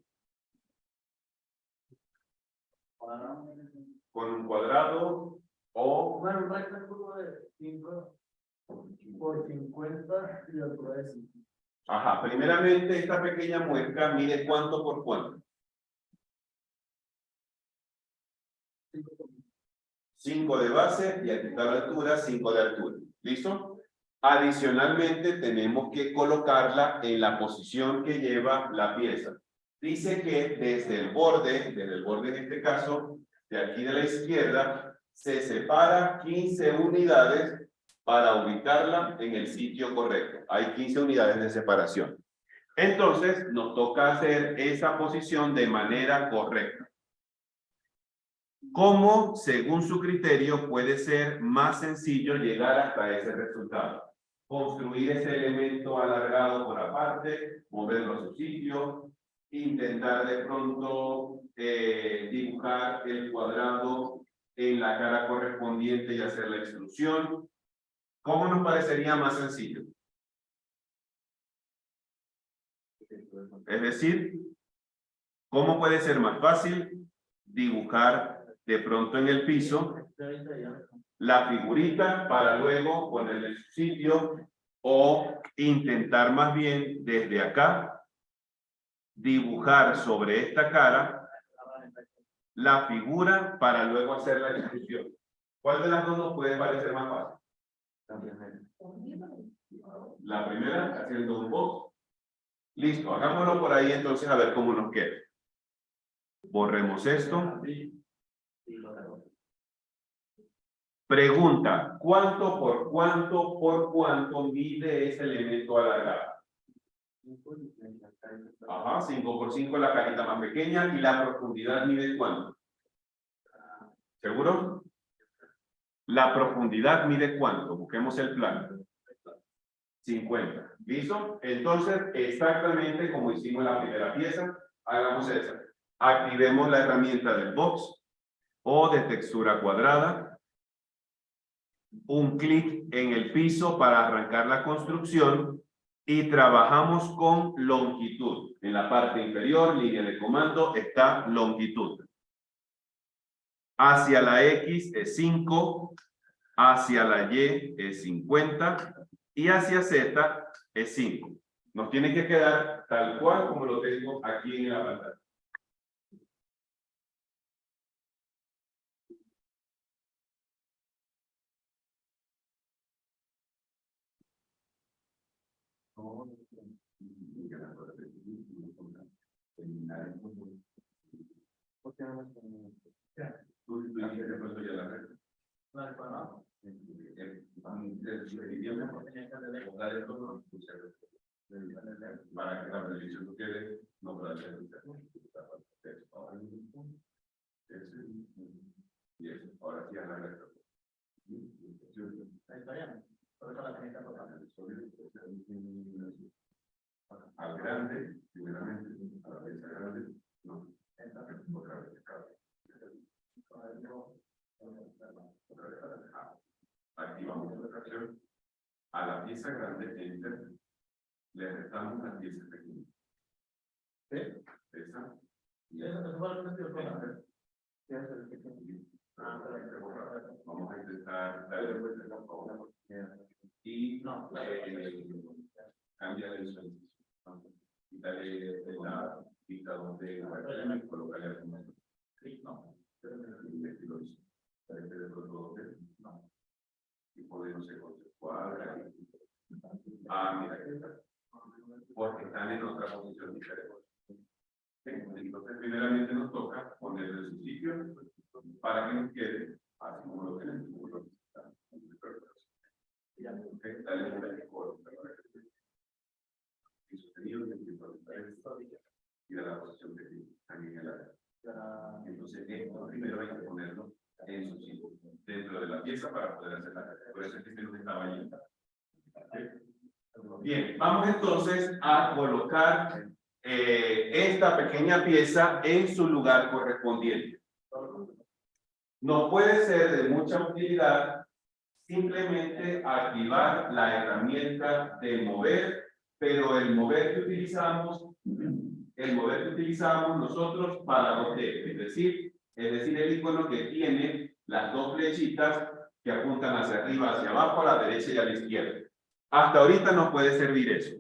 Con un cuadrado o... Bueno, un rectángulo de 5 por 50 y otro de 5. Ajá, primeramente esta pequeña muesca mide cuánto por cuánto. 5 de base y aquí está la altura, 5 de altura. ¿Listo? Adicionalmente tenemos que colocarla en la posición que lleva la pieza. Dice que desde el borde en este caso, de aquí de la izquierda, se separa 15 unidades para ubicarla en el sitio correcto. Hay 15 unidades de separación. Entonces, nos toca hacer esa posición de manera correcta. ¿Cómo, según su criterio, puede ser más sencillo llegar hasta ese resultado? Construir ese elemento alargado por aparte, moverlo a su sitio, intentar de pronto dibujar el cuadrado en la cara correspondiente y hacer la extrusión. ¿Cómo nos parecería más sencillo? Es decir, ¿cómo puede ser más fácil dibujar de pronto en el piso la figurita para luego ponerle en su sitio o intentar más bien desde acá dibujar sobre esta cara la figura para luego hacer la extrusión? ¿Cuál de las dos nos puede parecer más fácil? La primera, haciendo un box. Listo, hagámoslo por ahí entonces a ver cómo nos queda. Borremos esto. Pregunta, ¿cuánto por cuánto mide ese elemento alargado? Ajá, 5 por 5 la cajita más pequeña. ¿Y la profundidad mide cuánto? ¿Seguro? La profundidad mide cuánto. Busquemos el plano. 50. ¿Listo? Entonces, exactamente como hicimos la primera pieza, hagamos esa. Activemos la herramienta del box o de textura cuadrada. Un clic en el piso para arrancar la construcción y trabajamos con longitud. En la parte inferior, línea de comando, está longitud. Hacia la X es 5, hacia la Y es 50 y hacia Z es 5. Nos tiene que quedar tal cual como lo tengo aquí en la pantalla. Para que la televisión quede, no para hacer y eso, ahora sí a la recta. Al grande, primeramente, a la pieza grande, no. Otra vez, activamos la tracción. A la pieza grande, enter, le restamos la pieza pequeña. ¿Sí? Esa. Y esa. Vamos a intentar darle vuelta a la forma. Y cambia la visualización. Quitarle la pista donde colocarle alguna. No. Y podemos cuadra. Mira, porque están en otra posición diferente. Entonces, primeramente nos toca ponerlo en su sitio para que nos quede así como lo tenemos. Dale y sostenido y de la posición que también el área. Entonces, esto primero hay que ponerlo en su sitio, dentro de la pieza para poder hacer la carga. Por eso es que estaba allí. Bien, vamos entonces a colocar esta pequeña pieza en su lugar correspondiente. Nos puede ser de mucha utilidad simplemente activar la herramienta de mover, pero el mover que utilizamos nosotros para rote, es decir, el icono que tiene las dos flechitas que apuntan hacia arriba, hacia abajo, a la derecha y a la izquierda. Hasta ahorita nos puede servir eso.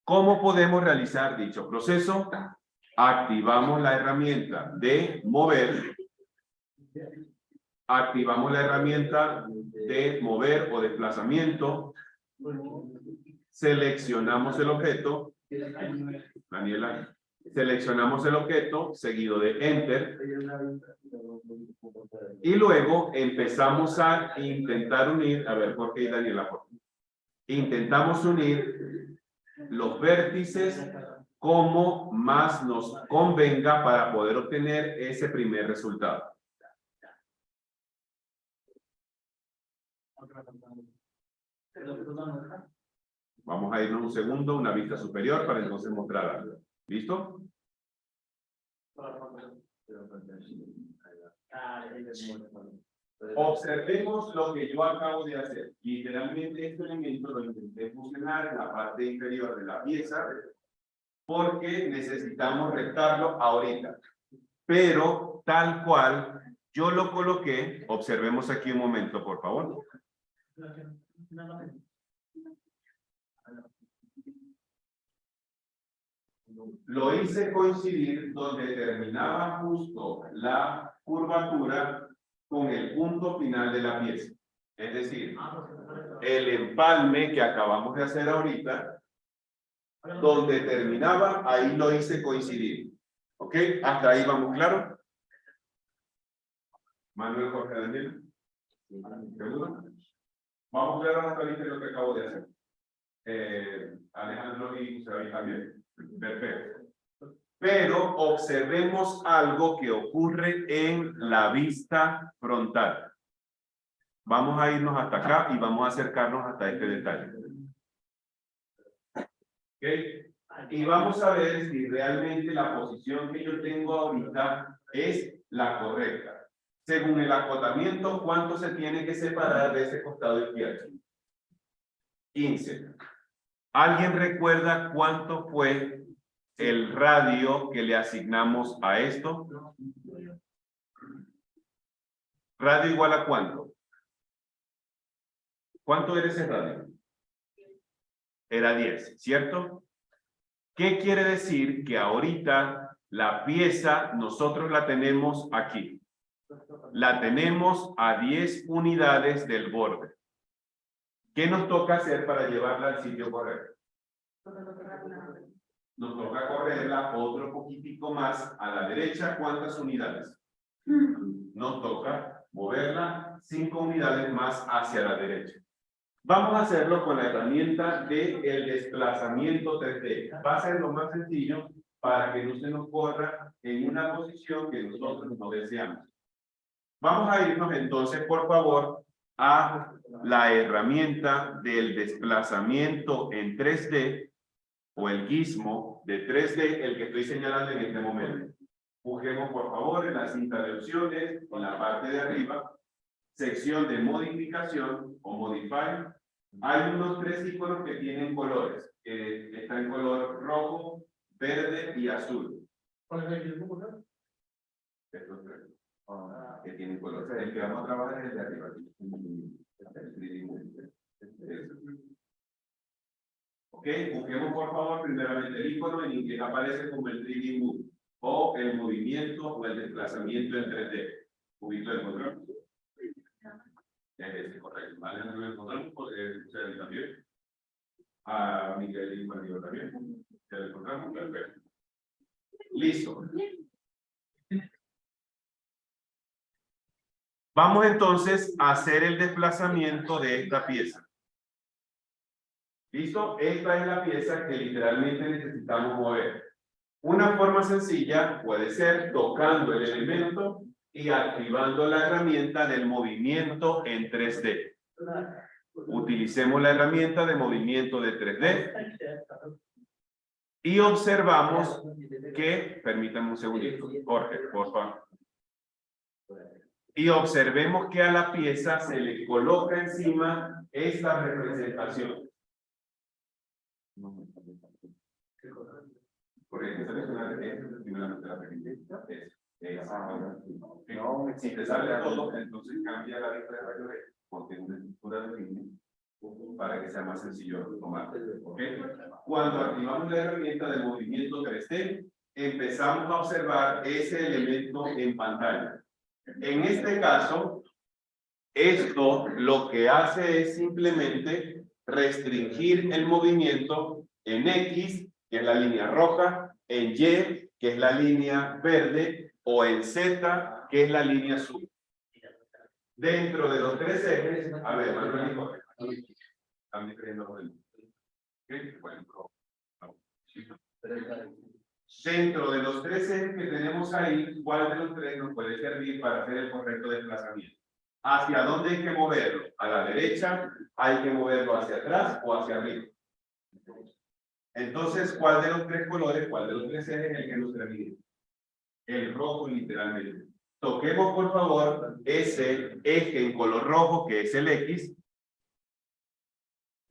¿Cómo podemos realizar dicho proceso? Activamos la herramienta de mover. Activamos la herramienta de mover o desplazamiento. Seleccionamos el objeto. Daniela. Seleccionamos el objeto seguido de Enter. Y luego empezamos a intentar unir. A ver, ¿por qué Daniela? Intentamos unir los vértices como más nos convenga para poder obtener ese primer resultado. Vamos a irnos un segundo, una vista superior para entonces mostrar algo. ¿Listo? Observemos lo que yo acabo de hacer. Literalmente este elemento lo intenté fusionar en la parte inferior de la pieza porque necesitamos restarlo ahorita. Pero tal cual yo lo coloqué, observemos aquí un momento, por favor. Lo hice coincidir donde terminaba justo la curvatura con el punto final de la pieza. Es decir, el empalme que acabamos de hacer ahorita, donde terminaba, ahí lo hice coincidir. ¿Ok? Hasta ahí vamos, ¿claro? Manuel, Jorge, Daniel. ¿Seguro? Vamos claro hasta ahorita lo que acabo de hacer. Alejandro y José también. Perfecto. Pero observemos algo que ocurre en la vista frontal. Vamos a irnos hasta acá y vamos a acercarnos hasta este detalle. ¿Ok? Y vamos a ver si realmente la posición que yo tengo ahorita es la correcta. Según el acotamiento, ¿cuánto se tiene que separar de ese costado izquierdo? 15. ¿Alguien recuerda cuánto fue el radio que le asignamos a esto? ¿Radio igual a cuánto? ¿Cuánto era ese radio? Era 10, ¿cierto? ¿Qué quiere decir? Que ahorita la pieza nosotros la tenemos aquí. La tenemos a 10 unidades del borde. ¿Qué nos toca hacer para llevarla al sitio correcto? Nos toca correrla otro poquitico más a la derecha. ¿Cuántas unidades? Nos toca moverla 5 unidades más hacia la derecha. Vamos a hacerlo con la herramienta del desplazamiento 3D. Va a ser lo más sencillo para que no se nos corra en una posición que nosotros no deseamos. Vamos a irnos entonces, por favor, a la herramienta del desplazamiento en 3D o el gizmo de 3D, el que estoy señalando en este momento. Busquemos, por favor, en la cinta de opciones, en la parte de arriba, sección de modificación o modify. Hay unos 3 iconos que tienen colores. Está en color rojo, verde y azul. ¿Cuál es el mismo color? Estos 3. Que tienen color. El que vamos a trabajar es el de arriba. Ok, busquemos por favor primeramente el icono en el que aparece como el 3D Move o el movimiento o el desplazamiento en 3D. ¿Ubicó el control? Es ese, correcto. ¿Vale? ¿No lo encontramos? Ustedes también. A Miguel y Juan también. ¿Ya lo encontramos? Perfecto. Listo. Vamos entonces a hacer el desplazamiento de esta pieza. ¿Listo? Esta es la pieza que literalmente necesitamos mover. Una forma sencilla puede ser tocando el elemento y activando la herramienta del movimiento en 3D. Utilicemos la herramienta de movimiento de 3D y observamos que, permítanme un segundito, Jorge, por favor. Y observemos que a la pieza se le coloca encima esta representación. Por ejemplo, si te sale todo, entonces cambia la vista de rayo X, porque una estructura de línea para que sea más sencillo de tomar. ¿Okay? Cuando activamos la herramienta de movimiento 3D, empezamos a observar ese elemento en pantalla. En este caso, esto lo que hace es simplemente restringir el movimiento en X, que es la línea roja, en Y, que es la línea verde, o en Z, que es la línea azul. Dentro de los tres ejes, a ver, Manuel, están diferentes modelos. Dentro de los tres ejes que tenemos ahí, ¿cuál de los tres nos puede servir para hacer el correcto desplazamiento? ¿Hacia dónde hay que moverlo? ¿A la derecha? ¿Hay que moverlo hacia atrás o hacia arriba? Entonces, ¿cuál de los tres colores, cuál de los tres ejes es el que nos servir? El rojo, literalmente. Toquemos, por favor, ese eje en color rojo, que es el X,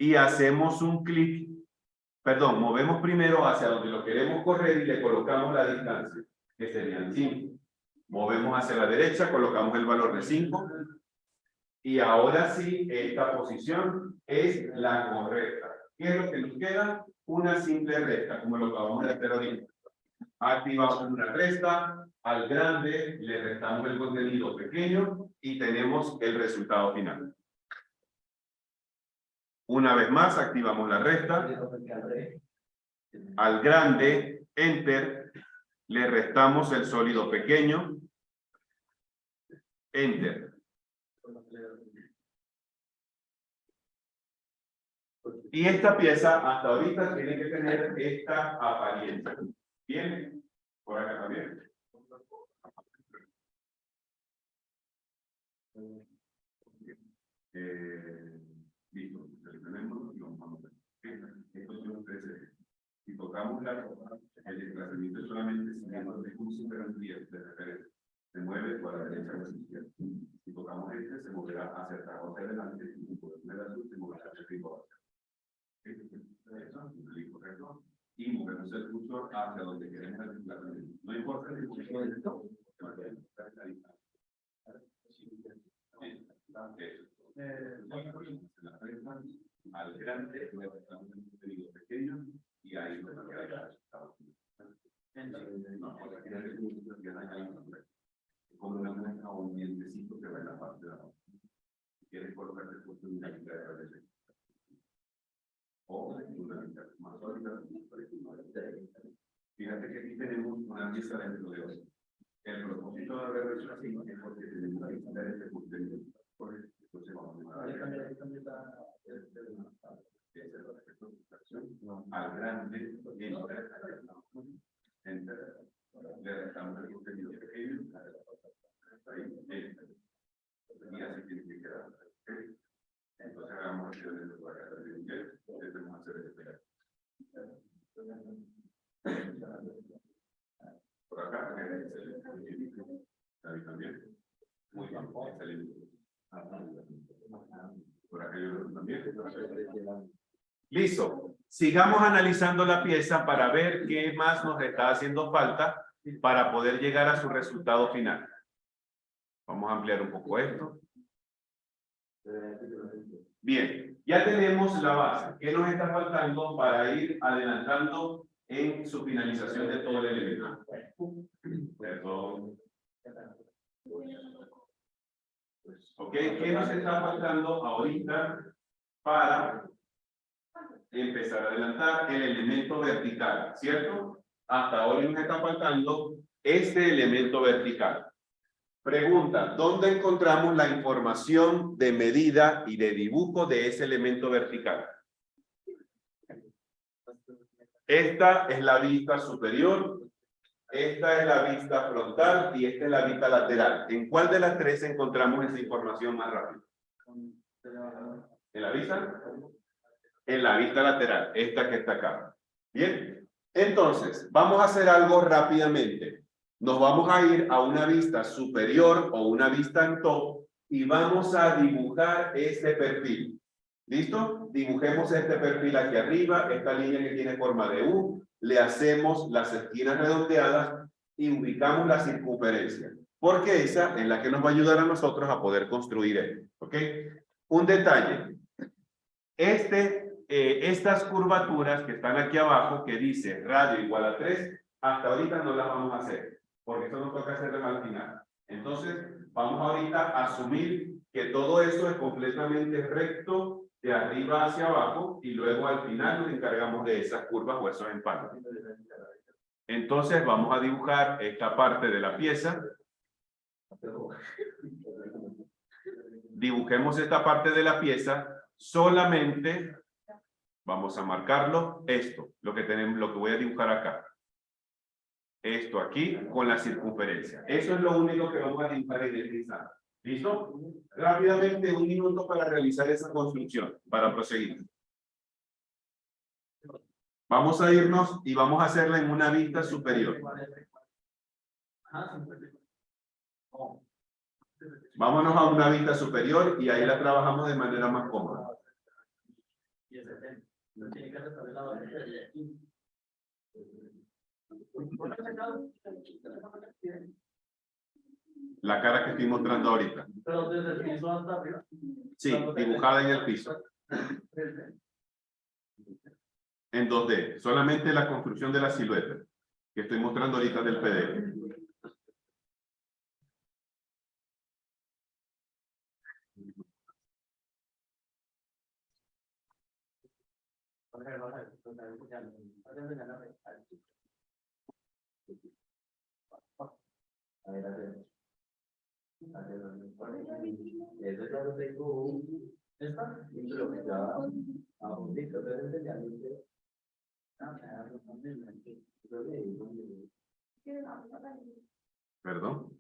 y hacemos un clic. Perdón, movemos primero hacia donde lo queremos correr y le colocamos la distancia, que serían 5. Movemos hacia la derecha, colocamos el valor de 5. Y ahora sí, esta posición es la correcta. ¿Qué es lo que nos queda? Una simple recta, como lo acabamos de hacer ahorita. Activamos una resta, al grande le restamos el contenido pequeño y tenemos el resultado final. Una vez más, activamos la resta. Al grande, enter, le restamos el sólido pequeño. Enter. Y esta pieza hasta ahorita tiene que tener esta apariencia. Bien, por acá también. Listo, tenemos y vamos a mover. Estos son los tres ejes. Si tocamos la ropa, el desplazamiento es solamente siguiendo el curso de referencia. Se mueve por la derecha o la izquierda. Si tocamos este, se moverá hacia atrás o hacia adelante. Y si poner azul, se moverá hacia arriba o hacia atrás. Eso, correcto. Y movemos el cursor hacia donde queremos el desplazamiento. No importa el movimiento, al grande, le restamos el contenido pequeño y ahí lo que hay resultado. Como una muestra o un dientecito que va en la parte de abajo. Si quieres colocarte el punto de una mitad de la o una mitad más sólida. Fíjate que aquí tenemos una pieza dentro de otra. El propósito de haber hecho así es porque tenemos que quitar este contenido. Entonces vamos a al grande enter, le restamos el contenido pequeño y así tiene que quedar. Entonces hagamos acciones de por acá también. Debemos hacer este. Por acá, ahí también. Muy bien, excelente. Por acá yo también. Listo. Sigamos analizando la pieza para ver qué más nos está haciendo falta para poder llegar a su resultado final. Vamos a ampliar un poco esto. Bien, ya tenemos la base. ¿Qué nos está faltando para ir adelantando en su finalización de todo el elemento? Perdón. Ok, ¿qué nos está faltando ahorita para empezar a adelantar? El elemento vertical, ¿cierto? Hasta ahora nos está faltando este elemento vertical. Pregunta, ¿dónde encontramos la información de medida y de dibujo de ese elemento vertical? Esta es la vista superior, esta es la vista frontal y esta es la vista lateral. ¿En cuál de las tres encontramos esa información más rápido? ¿En la vista? En la vista lateral, esta que está acá. Bien, entonces, vamos a hacer algo rápidamente. nos vamos a ir a una vista superior o una vista en top y vamos a dibujar este perfil. ¿Listo? Dibujemos este perfil aquí arriba, esta línea que tiene forma de U, le hacemos las esquinas redondeadas y ubicamos la circunferencia, porque esa es la que nos va a ayudar a nosotros a poder construir esto. ¿Ok? Un detalle. Estas curvaturas que están aquí abajo, que dice radio igual a 3, hasta ahorita no las vamos a hacer, porque eso nos toca hacerlas al final. Entonces, vamos ahorita a asumir que todo eso es completamente recto de arriba hacia abajo y luego al final nos encargamos de esas curvas o esos empates. Entonces, vamos a dibujar esta parte de la pieza. Dibujemos esta parte de la pieza. Solamente vamos a marcarlo esto, lo que voy a dibujar acá. Esto aquí con la circunferencia. Eso es lo único que vamos a dibujar en este instante. ¿Listo? Rápidamente, 1 minuto para realizar esa construcción, para proseguir. Vamos a irnos y vamos a hacerla en una vista superior. Vámonos a una vista superior y ahí la trabajamos de manera más cómoda. La cara que estoy mostrando ahorita. Pero desde el piso hasta arriba. Sí, dibujada en el piso. En 2D. Solamente la construcción de la silueta que estoy mostrando ahorita del PDF. Eso ya lo tengo. ¿Esta? ¿Perdón?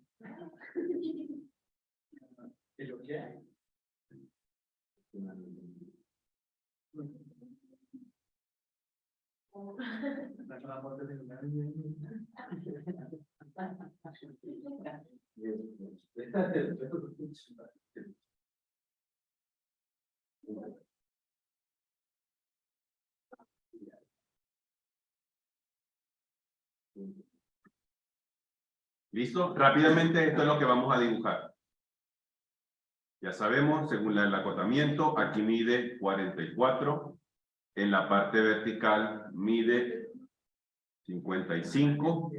¿Listo? Rápidamente esto es lo que vamos a dibujar. Ya sabemos, según el acotamiento, aquí mide 44. En la parte vertical mide 55.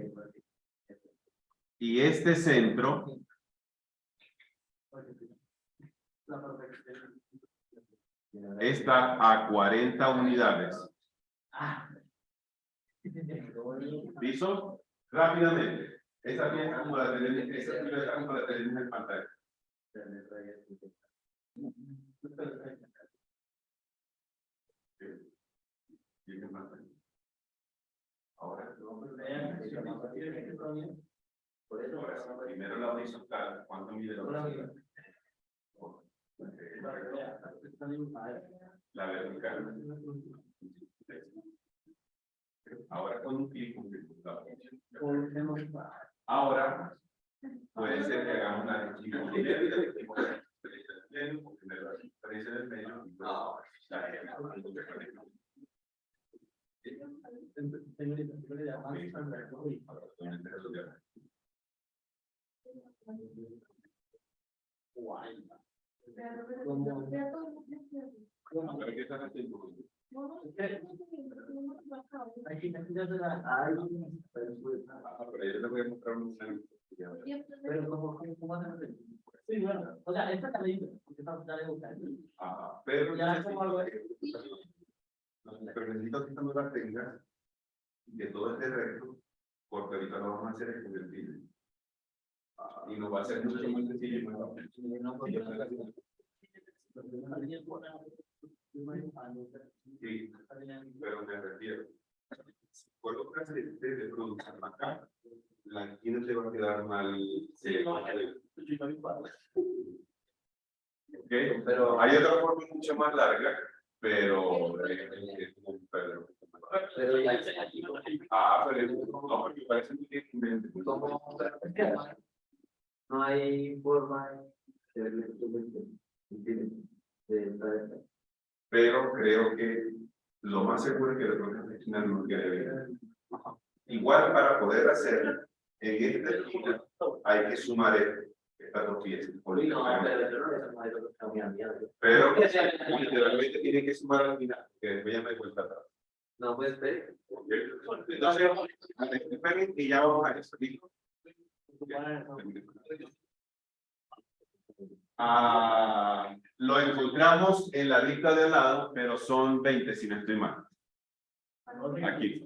Y este centro está a 40 unidades. ¿Listo? Rápidamente. Esta pieza como la tenemos en pantalla. Ahora, primero la horizontal. ¿Cuánto mide la horizontal? La vertical. Ahora con un clic. Ahora puede ser que hagamos la diferencia del medio. ¿Qué estás haciendo? Pero yo te voy a mostrar un sí, bueno, o sea, esta carita, porque estamos ya de buscar. Pero ya como algo pero necesito que esta nueva tenga de todo este recto, porque ahorita lo vamos a hacer en el video. Y nos va a ser mucho más sencillo y muy rápido. Sí, pero me refiero. Cuando trates de producir acá, la esquina te va a quedar mal. Okay, pero hay otra forma mucho más larga, pero Pero ya Pero no, porque parece muy diferente. no hay forma de Pero creo que lo más seguro es que la próxima esquina no quede bien. Igual para poder hacer en esta esquina hay que sumar estas dos piezas. Pero literalmente tiene que sumar al final, que después ya me cuenta atrás. No puedes ver. Entonces, esperen y ya vamos a eso. ¿Listo? Lo encontramos en la lista de al lado, pero son 20 si no estoy mal. Aquí.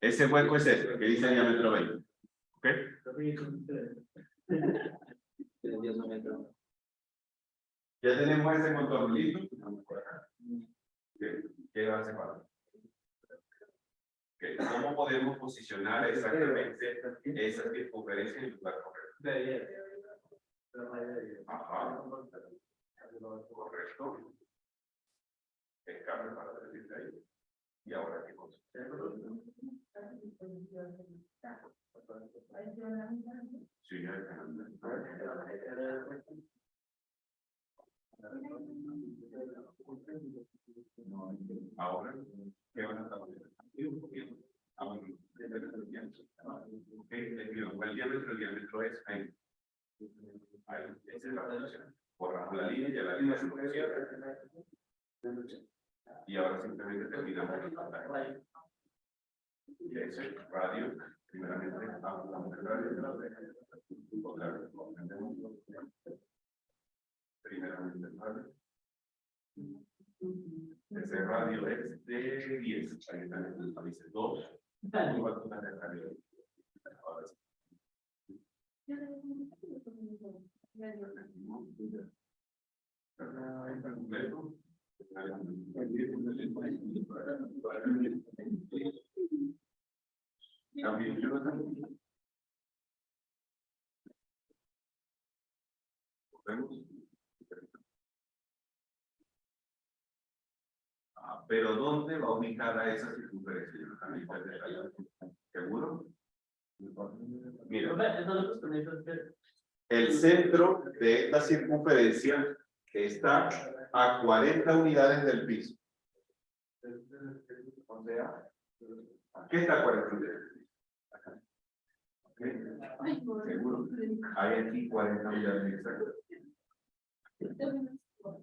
Ese hueco es este, que dice diámetro 20. ¿Ok? Ya tenemos ese contorno listo. ¿Qué hace falta? ¿Cómo podemos posicionar exactamente esa circunferencia en el lugar correcto? Ajá. Correcto. El cambio para decirte ahí. Y ahora qué cosa. Sí, ahora, ¿qué van a estar haciendo? El diámetro es 20. Ahí, esa es la relación. Borramos la línea y la línea se funciona. Y ahora simplemente terminamos el pantalla. Y ese radio, primeramente, hablamos del radio. Primeramente el radio. Ese radio es de 10. Ahí están en el país 2. Igual que el radio. Ahora sí. Pero ¿dónde va ubicada esa circunferencia? ¿Seguro? Mira, el centro de esta circunferencia está a 40 unidades del piso. O sea, ¿qué está a 40 unidades? ¿Seguro? Hay aquí 40 unidades exactas.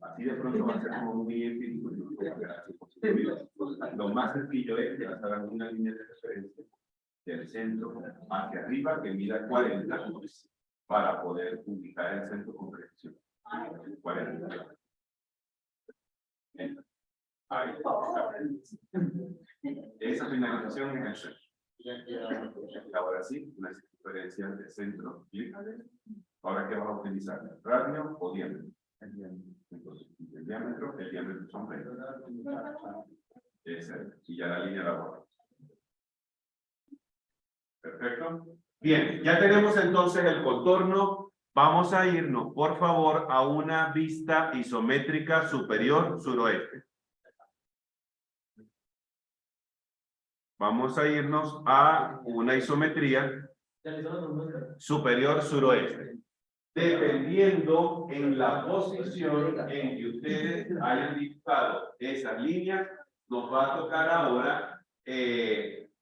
Así de pronto va a ser como muy empírico. Lo más sencillo es que vas a dar una línea de referencia del centro hacia arriba que mida 40 para poder ubicar el centro con precisión. 40. Ahí está. Esa finalización es el centro. Ahora sí, una circunferencia de centro. ¿Sí? Ahora, ¿qué vas a utilizar? ¿Radio o diámetro? Entonces, el diámetro son 20. Y ya la línea la borra. Perfecto. Bien, ya tenemos entonces el contorno. Vamos a irnos, por favor, a una vista isométrica superior suroeste. Vamos a irnos a una isometría superior suroeste. Dependiendo en la posición en que ustedes hayan dibujado esas líneas, nos va a tocar ahora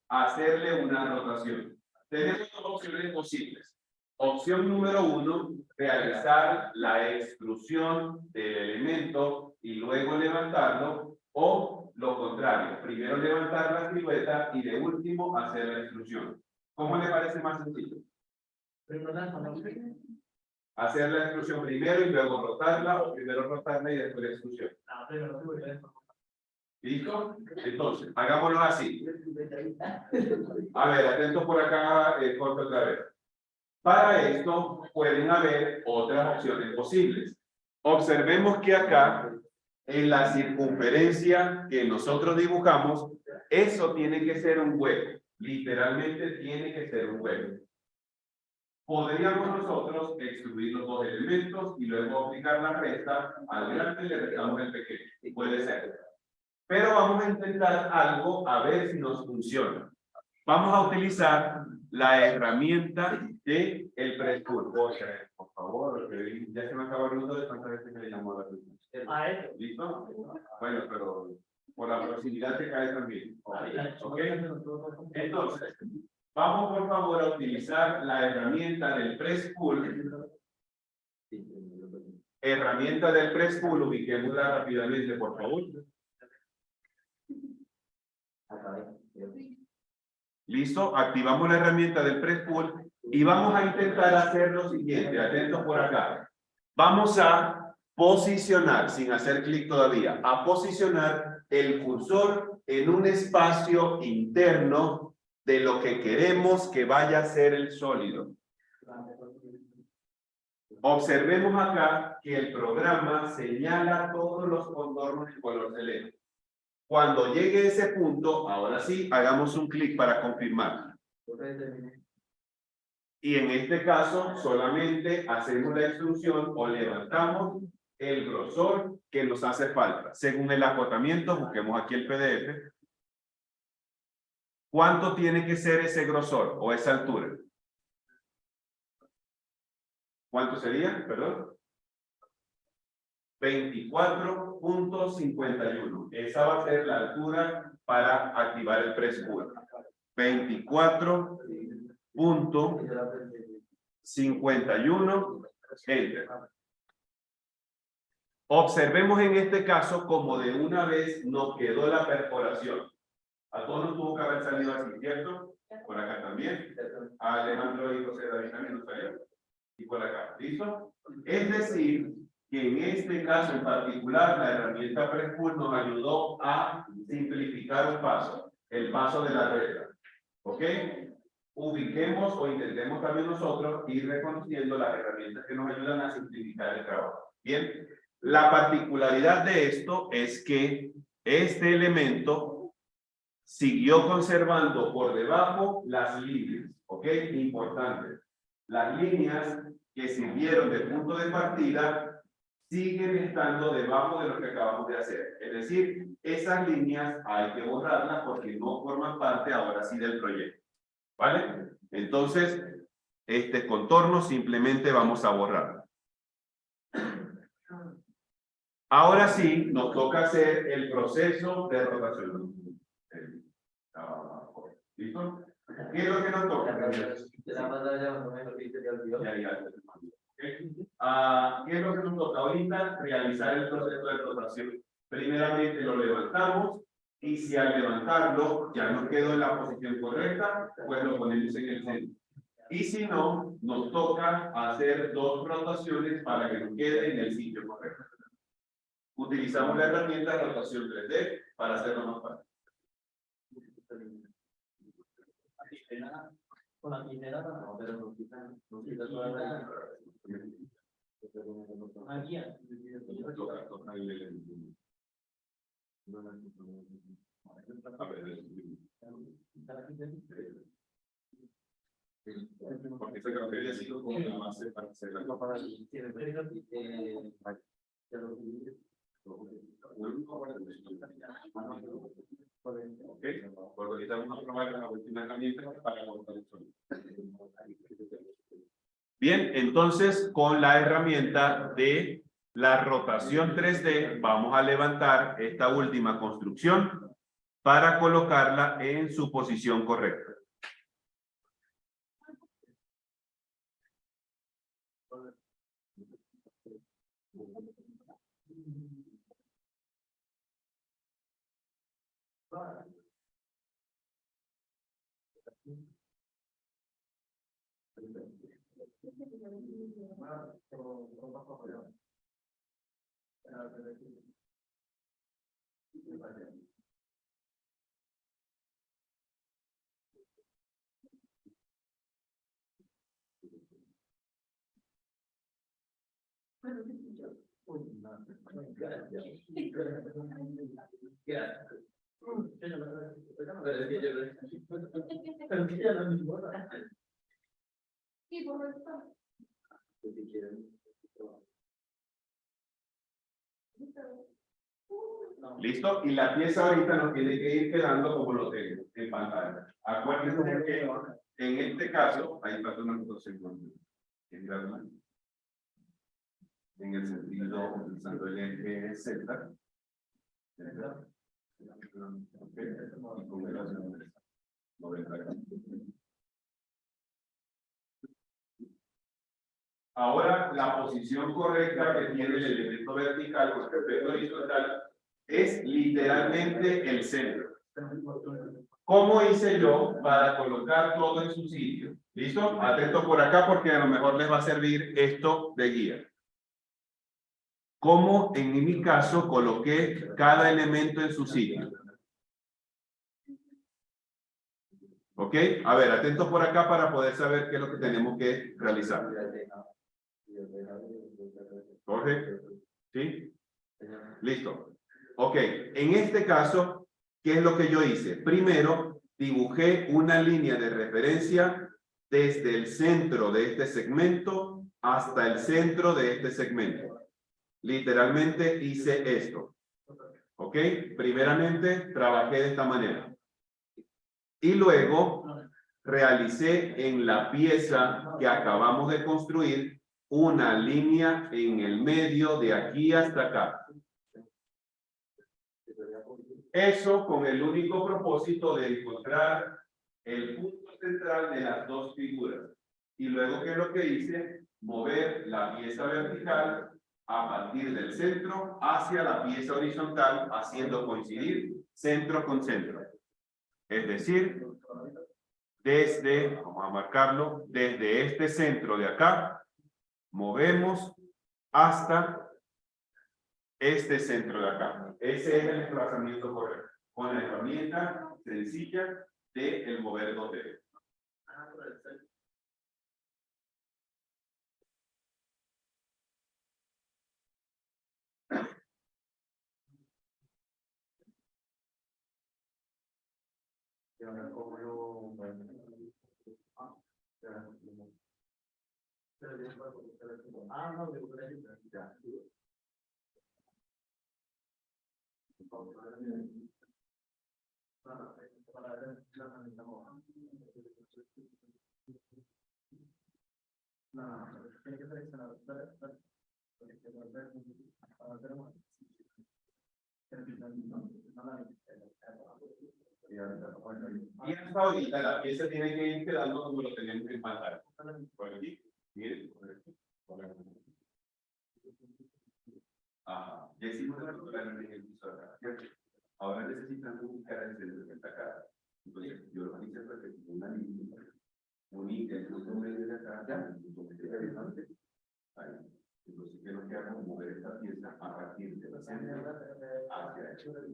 hacerle una rotación. Tenemos dos opciones posibles. Opción número 1, realizar la extrusión del elemento y luego levantarlo, o lo contrario, primero levantar la silueta y de último hacer la extrusión. ¿Cómo le parece más sencillo? Hacer la extrusión primero y luego rotarla, o primero rotarla y después la extrusión. ¿Listo? Entonces, hagámoslo así. A ver, atentos por acá, corto otra vez. Para esto pueden haber otras opciones posibles. Observemos que acá, en la circunferencia que nosotros dibujamos, eso tiene que ser un hueco. Literalmente tiene que ser un hueco. Podríamos nosotros extruir los dos elementos y luego aplicar la resta. Al grande le restamos el pequeño. Puede ser. Pero vamos a intentar algo a ver si nos funciona. Vamos a utilizar la herramienta de el preschool. Por favor, ya se me acabó el minuto de tantas veces que le llamó la atención. ¿Listo? Bueno, pero por la proximidad te cae también. ¿Ok? Entonces, vamos por favor a utilizar la herramienta del preschool. Herramienta del preschool, ubiquémosla rápidamente, por favor. Listo, activamos la herramienta del preschool y vamos a intentar hacer lo siguiente. Atentos por acá. Vamos a posicionar, sin hacer clic todavía, a posicionar el cursor en un espacio interno de lo que queremos que vaya a ser el sólido. Observemos acá que el programa señala todos los contornos en color celeste. Cuando llegue a ese punto, ahora sí, hagamos un clic para confirmar. Y en este caso, solamente hacemos la extrusión o levantamos el grosor que nos hace falta. Según el acotamiento, busquemos aquí el PDF. ¿Cuánto tiene que ser ese grosor o esa altura? ¿Cuánto sería? Perdón. 24.51. Esa va a ser la altura para activar el preschool. 24.51. Enter. Observemos en este caso como de una vez nos quedó la perforación. A todos nos tuvo que haber salido así, ¿cierto? Por acá también. A Alejandro y José David también nos salió. Y por acá, ¿listo? Es decir, que en este caso en particular la herramienta preschool nos ayudó a simplificar un paso, el paso de la regla. ¿Ok? Ubiquemos o intentemos también nosotros ir reconociendo las herramientas que nos ayudan a simplificar el trabajo. Bien, la particularidad de esto es que este elemento siguió conservando por debajo las líneas. ¿Ok? Importante. Las líneas que sirvieron de punto de partida siguen estando debajo de lo que acabamos de hacer. Es decir, esas líneas hay que borrarlas porque no forman parte ahora sí del proyecto. ¿Vale? Entonces, este contorno simplemente vamos a borrar. Ahora sí, nos toca hacer el proceso de rotación. ¿Listo? ¿Qué es lo que nos toca? ¿Qué es lo que nos toca ahorita? Realizar el proceso de rotación. Primeramente lo levantamos y si al levantarlo ya no quedó en la posición correcta, pues lo ponemos en el centro. Y si no, nos toca hacer dos rotaciones para que nos quede en el sitio correcto. Utilizamos la herramienta de rotación 3D para hacerlo más fácil. Con la tijera no, pero no quita toda la aquí. Porque se creo que había sido como la base para hacer la copa. Ok, por ahorita vamos a probar la última herramienta para montar el sonido. Bien, entonces con la herramienta de la rotación 3D vamos a levantar esta última construcción para colocarla en su posición correcta. ¿Listo? Y la pieza ahorita nos tiene que ir quedando como lo tengo en pantalla. Acuérdense que en este caso, ahí falta una notación en el sentido, utilizando el eje Z. Y con relación 90 grados. Ahora, la posición correcta que tiene el elemento vertical con respecto horizontal es literalmente el centro. ¿Cómo hice yo para colocar todo en su sitio? ¿Listo? Atento por acá porque a lo mejor les va a servir esto de guía. ¿Cómo en mi caso coloqué cada elemento en su sitio? ¿Ok? A ver, atentos por acá para poder saber qué es lo que tenemos que realizar. Jorge, ¿sí? Listo. Ok, en este caso, ¿qué es lo que yo hice? Primero, dibujé una línea de referencia desde el centro de este segmento hasta el centro de este segmento. Literalmente hice esto. ¿Ok? Primeramente, trabajé de esta manera. Y luego, realicé en la pieza que acabamos de construir una línea en el medio de aquí hasta acá. Eso con el único propósito de encontrar el punto central de las dos figuras. Y luego, ¿qué es lo que hice? Mover la pieza vertical a partir del centro hacia la pieza horizontal, haciendo coincidir centro con centro. Es decir, desde, vamos a marcarlo, desde este centro de acá, movemos hasta este centro de acá. Ese es el desplazamiento correcto, con la herramienta sencilla de el mover 2D. Y hasta ahorita la pieza tiene que ir quedando como lo tenemos en pantalla. Por aquí, miren, por aquí. Ajá, ya hicimos la estructura en el piso de acá, ¿cierto? Ahora necesitamos buscar el centro de esta cara. Entonces, yo lo hice porque una línea, uní el punto medio de acá, ya, el punto medio de acá, ahí. Entonces, ¿qué nos queda? Como mover esta pieza a partir de la centro hacia el centro.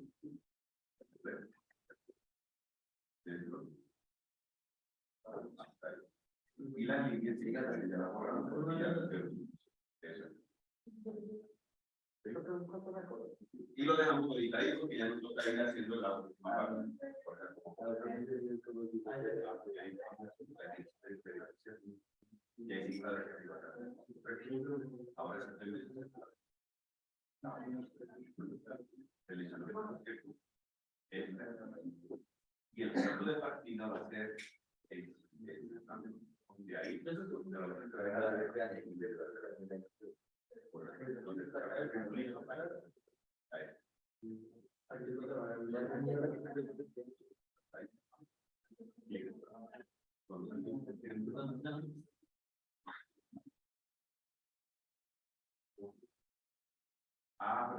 Y la línea sigue ya la borramos porque ya eso. Y lo dejamos ahorita ahí porque ya nos toca ir haciendo la última parte. Ahora y el punto de partida va a ser de ahí. Pero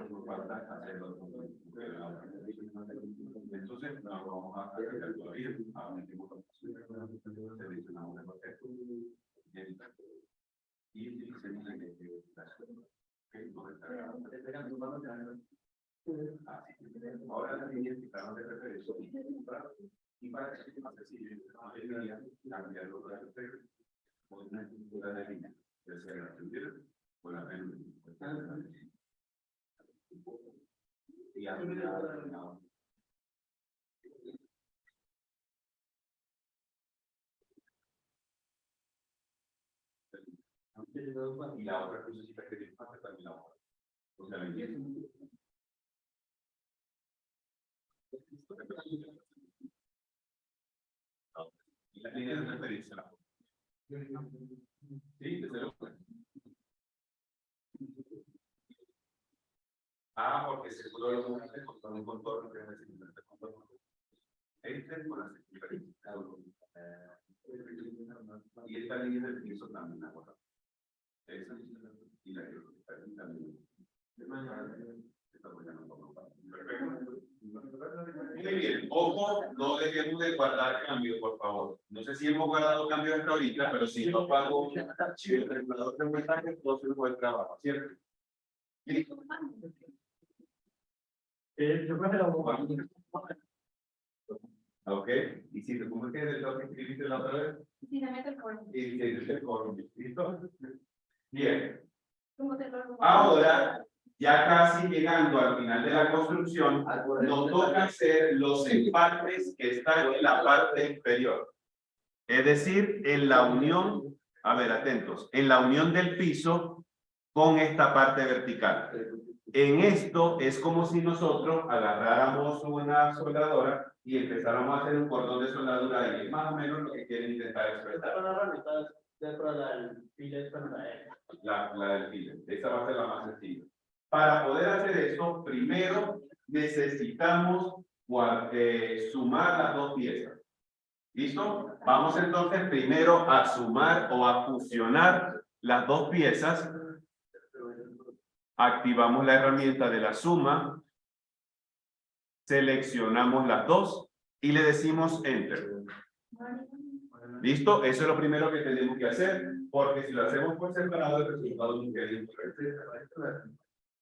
nos falta hacerlo. Entonces, no vamos a hacer todavía. Seleccionamos el objeto. Y utilicemos el eje. Ahora las líneas quitaron de referencia. Y para que sea más sencillo, cambiar los datos con una estructura de línea. Ya sea la primera o la penúltima. Y la otra cosita que tiene también la otra. O sea, Y las líneas de referencia. Sí, desde luego. Porque seguro lo con un contorno que necesita este contorno. Este con la circunferencia. Y esta línea del piso también ahora. Esa y la que también. Muy bien, ojo, no dejemos de guardar cambios, por favor. No sé si hemos guardado cambios hasta ahorita, pero si no pago el regulador de voltaje, todo se fue el trabajo, ¿cierto? Yo prefiero Ok, y si te como que de lo que escribiste la otra vez, Sí, se mete el coro. y se dice el coro, ¿listo? Bien, ¿Cómo te lo ahora, ya casi llegando al final de la construcción, nos toca hacer los empalmes que están en la parte inferior. Es decir, en la unión, a ver, atentos, en la unión del piso con esta parte vertical. En esto es como si nosotros agarráramos una soldadora y empezáramos a hacer un cordón de soldadura ahí. Es más o menos lo que quieren intentar expresar. La del file. Esa va a ser la más sencilla. Para poder hacer esto, primero necesitamos sumar las dos piezas. ¿Listo? Vamos entonces primero a sumar o a fusionar las dos piezas. Activamos la herramienta de la suma. Seleccionamos las dos y le decimos Enter. ¿Listo? Eso es lo primero que tenemos que hacer, porque si lo hacemos por separado, el resultado nos queda incorrecto.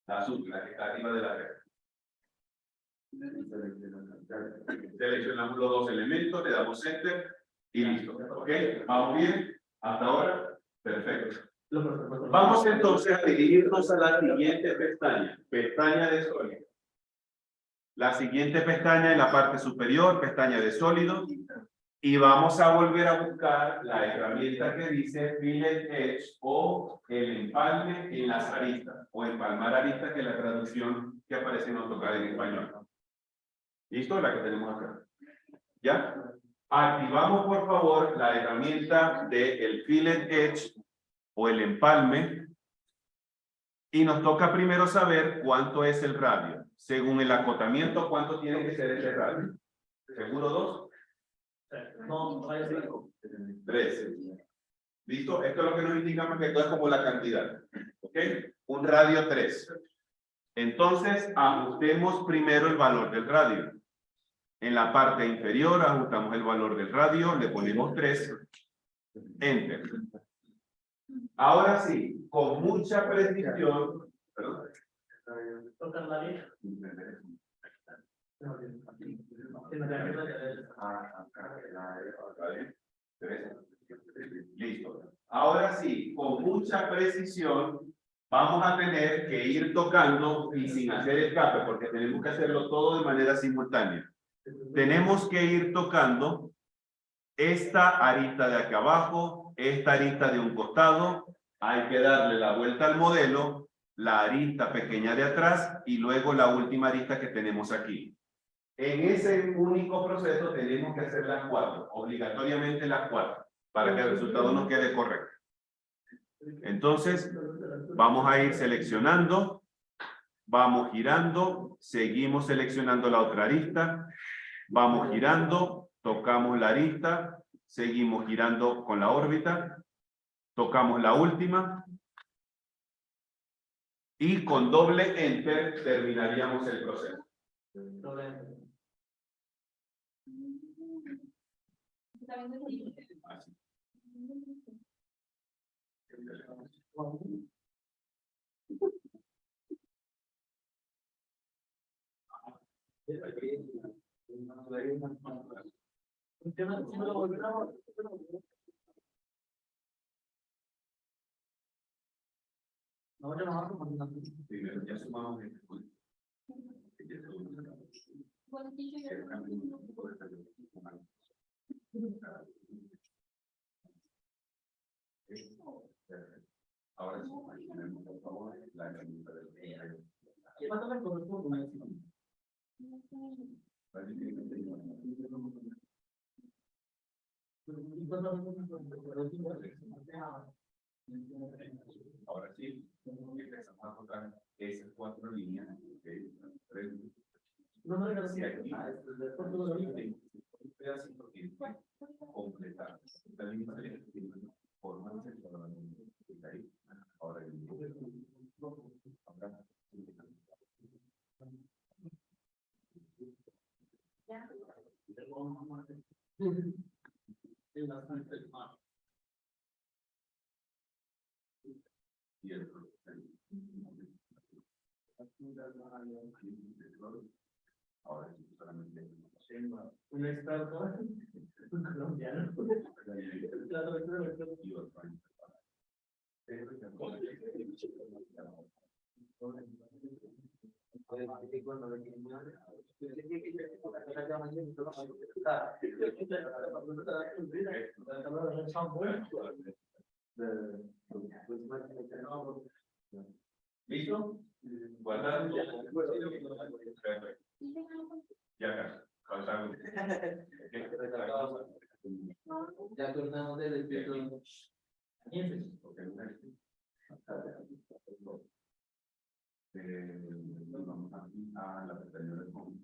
La suma, la que está arriba de la red. Seleccionamos los dos elementos, le damos Enter y listo. ¿Ok? ¿Vamos bien? ¿Hasta ahora? Perfecto. Vamos entonces a dirigirnos a la siguiente pestaña. Pestaña de sólido. La siguiente pestaña en la parte superior, pestaña de sólido. Y vamos a volver a buscar la herramienta que dice Fillet Edge o el empalme en las aristas. O empalmar aristas, que es la traducción que aparece en AutoCAD en español. ¿Listo? La que tenemos acá. ¿Ya? Activamos, por favor, la herramienta del Fillet Edge o el empalme. Y nos toca primero saber cuánto es el radio. Según el acotamiento, ¿cuánto tiene que ser ese radio? ¿Seguro 2? No, 3. ¿Listo? Esto es lo que nos indica que todo es como la cantidad. ¿Ok? Un radio 3. Entonces, ajustemos primero el valor del radio. En la parte inferior, ajustamos el valor del radio, le ponemos 3. Enter. Ahora sí, con mucha precisión. ¿Perdón? tocar la vieja. Listo. Ahora sí, con mucha precisión, vamos a tener que ir tocando y sin hacer escape, porque tenemos que hacerlo todo de manera simultánea. Tenemos que ir tocando esta arista de acá abajo, esta arista de un costado. Hay que darle la vuelta al modelo, la arista pequeña de atrás y luego la última arista que tenemos aquí. En ese único proceso tenemos que hacer las 4, obligatoriamente las 4, para que el resultado nos quede correcto. Entonces, vamos a ir seleccionando, vamos girando, seguimos seleccionando la otra arista, vamos girando, tocamos la arista, seguimos girando con la órbita, tocamos la última y con doble enter terminaríamos el proceso. Así. Primero ya sumamos el ahora sí, imaginemos por favor la herramienta del Ahora sí, empezamos a tocar esas 4 líneas. Okay. Si aquí, un pedacito que completar. También sería forma de ser ahí. Ahora y el ahora sí, solamente un experto colombiano. ¿Listo? Guardar. Ya, faltamos. Ya acordamos del espíritu. Vamos a la pestaña de fondo.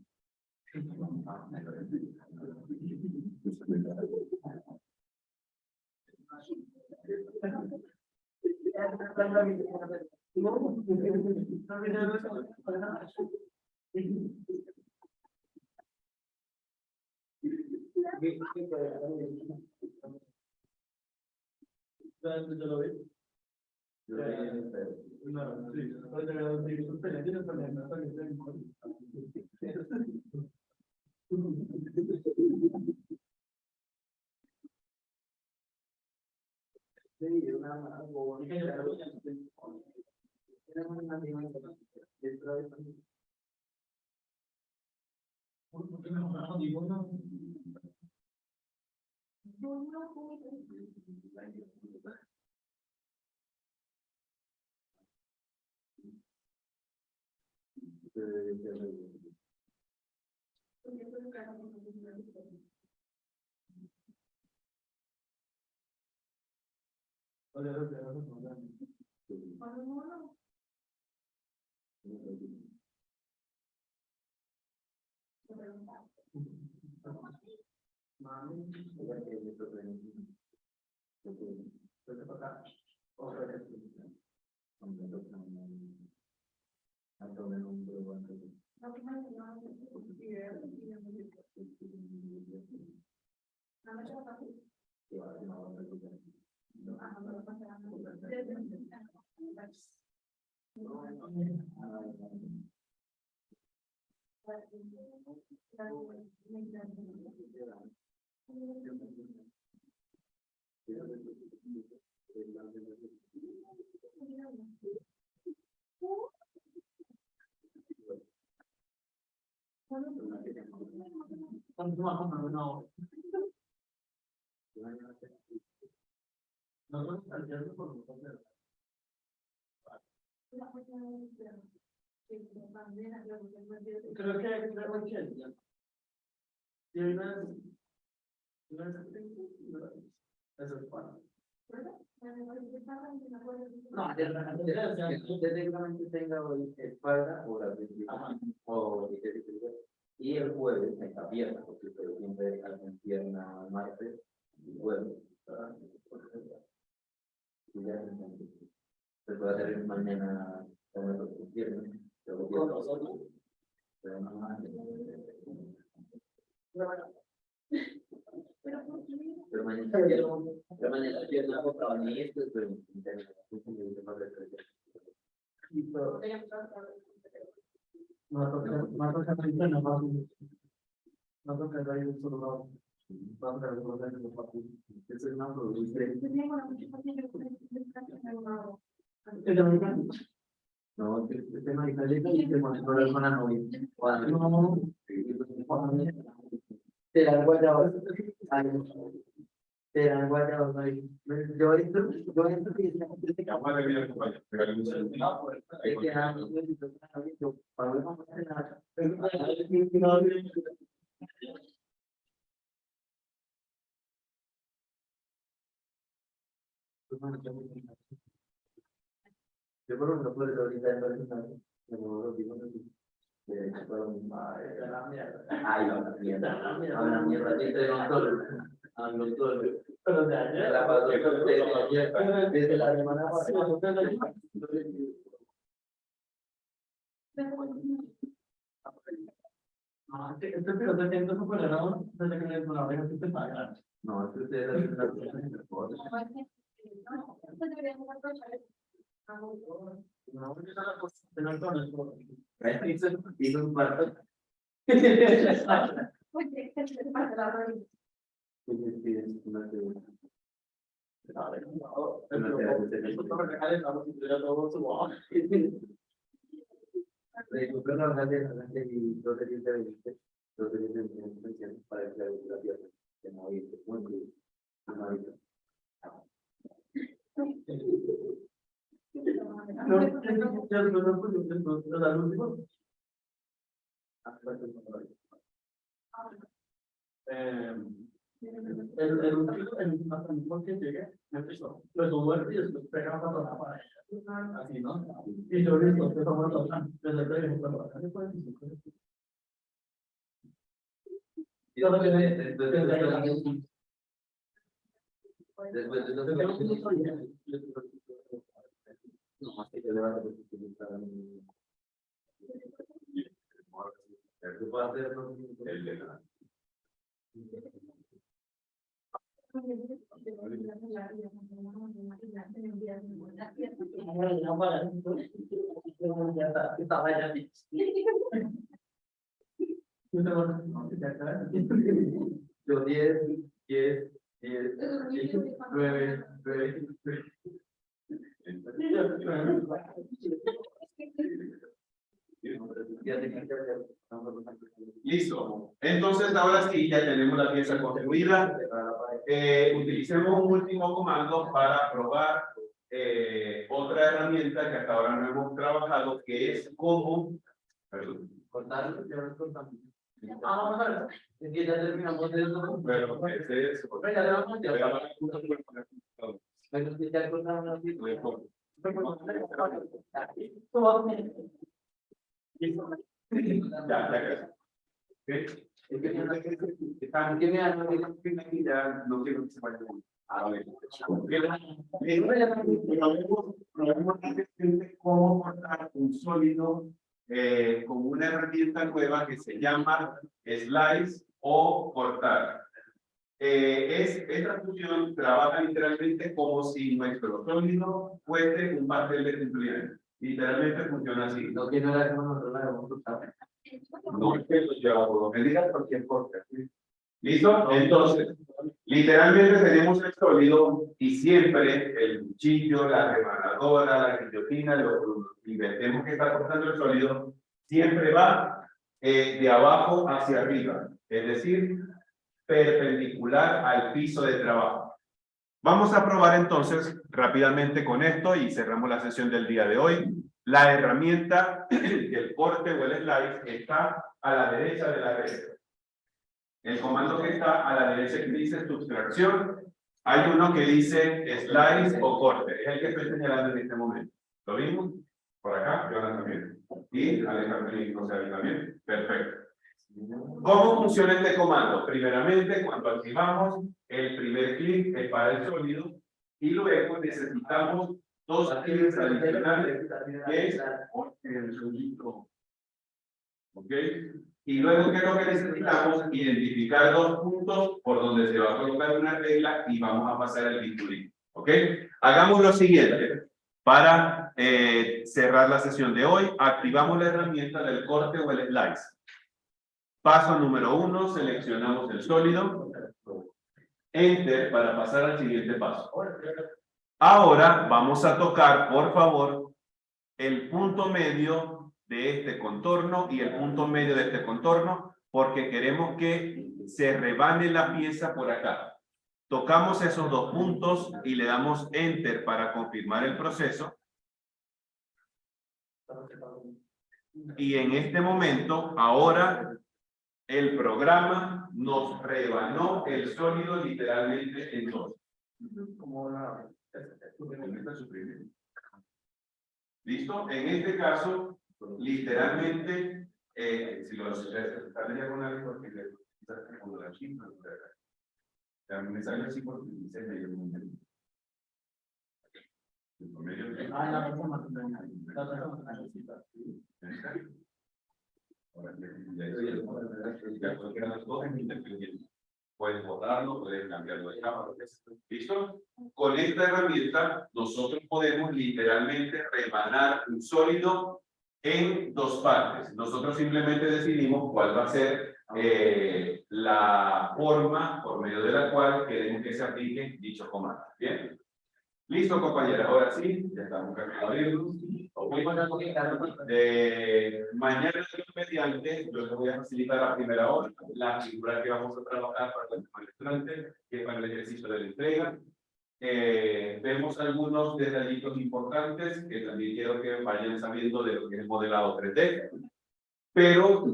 Creo que eso es bueno. No, Técnicamente tenga espalda o la o y el jueves en la pierna, porque siempre hacen pierna martes y jueves. Y ya se puede hacer mañana con las piernas. Pero mañana la pierna otra vez, pero no, el tema de caleta y te muestro con la novia. Cuando te la guayaba, te la guayaba, yo entro que es que Yo por ejemplo, pues ahorita en personal, como lo digo, ay, la mierda, la mierda, desde los dólares, a los dólares. Pero de ayer, La pasó desde la semana pasada. este piloto siento superado desde que le ponen que te pagan. No, es que ustedes hacen las cosas. No, yo no la cosa, no conozco. Hizo un parto. El último que llegue, me empezó. Los dos y después pega para la pared. Así, ¿no? Y yo listo, que somos los desde el teléfono. Yo 10, 9. Listo. Entonces, ahora sí, ya tenemos la pieza construida. Utilicemos un último comando para probar otra herramienta que hasta ahora no hemos trabajado, que es cómo... Perdón. Cortarlo, ya lo cortamos. Vamos a ver. Es que ya terminamos de eso. Pero ese es... Venga, le vamos a Voy a hablar con Pero es que ya cortamos así. Ya. Es que están que me han aquí ya no quiero que se vaya a ver. Probemos cómo cortar un sólido con una herramienta nueva que se llama slice o cortar. Esta función trabaja literalmente como si nuestro sólido fuese un pastel de cumpleaños. Literalmente funciona así. No que no la hacemos nosotros, la debemos cortar. No es que lo llevo, me digas cualquier cosa. ¿Sí? ¿Listo? Entonces, literalmente tenemos el sólido y siempre el cuchillo, la rebanadora, la guillotina, lo que inventemos que está cortando el sólido, siempre va de abajo hacia arriba. Es decir, perpendicular al piso de trabajo. Vamos a probar entonces rápidamente con esto y cerramos la sesión del día de hoy. La herramienta del corte o el slice está a la derecha de la red. El comando que está a la derecha que dice sustracción, hay uno que dice slice o corte, es el que estoy señalando en este momento. ¿Lo vimos? Por acá, yo también. Y Alejandro, o sea, también. Perfecto. ¿Cómo funciona este comando? Primeramente, cuando activamos el primer clic es para el sólido y luego necesitamos dos clics adicionales que es el sólido. ¿Ok? Y luego, ¿qué es lo que necesitamos? Identificar dos puntos por donde se va a colocar una regla y vamos a pasar el bisturí. ¿Ok? Hagamos lo siguiente. Para cerrar la sesión de hoy, activamos la herramienta del corte o el slice. Paso número 1, seleccionamos el sólido. Enter para pasar al siguiente paso. Ahora vamos a tocar, por favor, el punto medio de este contorno y el punto medio de este contorno, porque queremos que se rebane la pieza por acá. Tocamos esos dos puntos y le damos Enter para confirmar el proceso. Y en este momento, ahora, el programa nos rebanó el sólido literalmente en dos. como la. ¿Listo? En este caso, literalmente, si los están diagonales, porque como la cifra, me sale así porque dice medio número. El promedio de- Ah, la otra matemática. La otra matemática. Ahora, ya cualquiera de las dos es independiente. Puedes votarlo, puedes cambiarlo de cama, lo que sea. ¿Listo? Con esta herramienta, nosotros podemos literalmente rebanar un sólido en dos partes. Nosotros simplemente decidimos cuál va a ser la forma por medio de la cual queremos que se aplique dicho comando. ¿Bien? Listo, compañera. Ahora sí, ya estamos abiertos. Mañana, Dios mediante, yo les voy a facilitar a primera hora la figura que vamos a trabajar para el maestrante, que es para el ejercicio de la entrega. Vemos algunos detallitos importantes que también quiero que vayan sabiendo de lo que es el modelado 3D, pero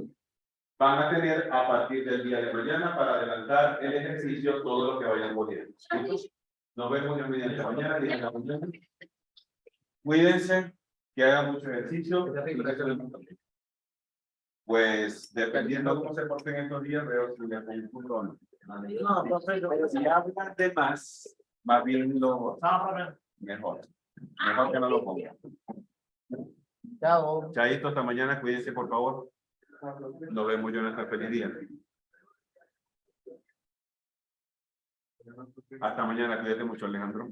van a tener a partir del día de mañana para adelantar el ejercicio todo lo que vayan poniendo. Nos vemos ya mediante mañana, día de la mañana. Cuídense, que hagan mucho ejercicio. Pues dependiendo cómo se porten estos días, veo si le pongo un tono. No, profe, Si hablan de más bien lo no, profe. mejor. Mejor que no lo ponga. Chao. Chaito, hasta mañana, cuídense por favor. Nos vemos yo en esta feliz día. Hasta mañana, cuídate mucho, Alejandro.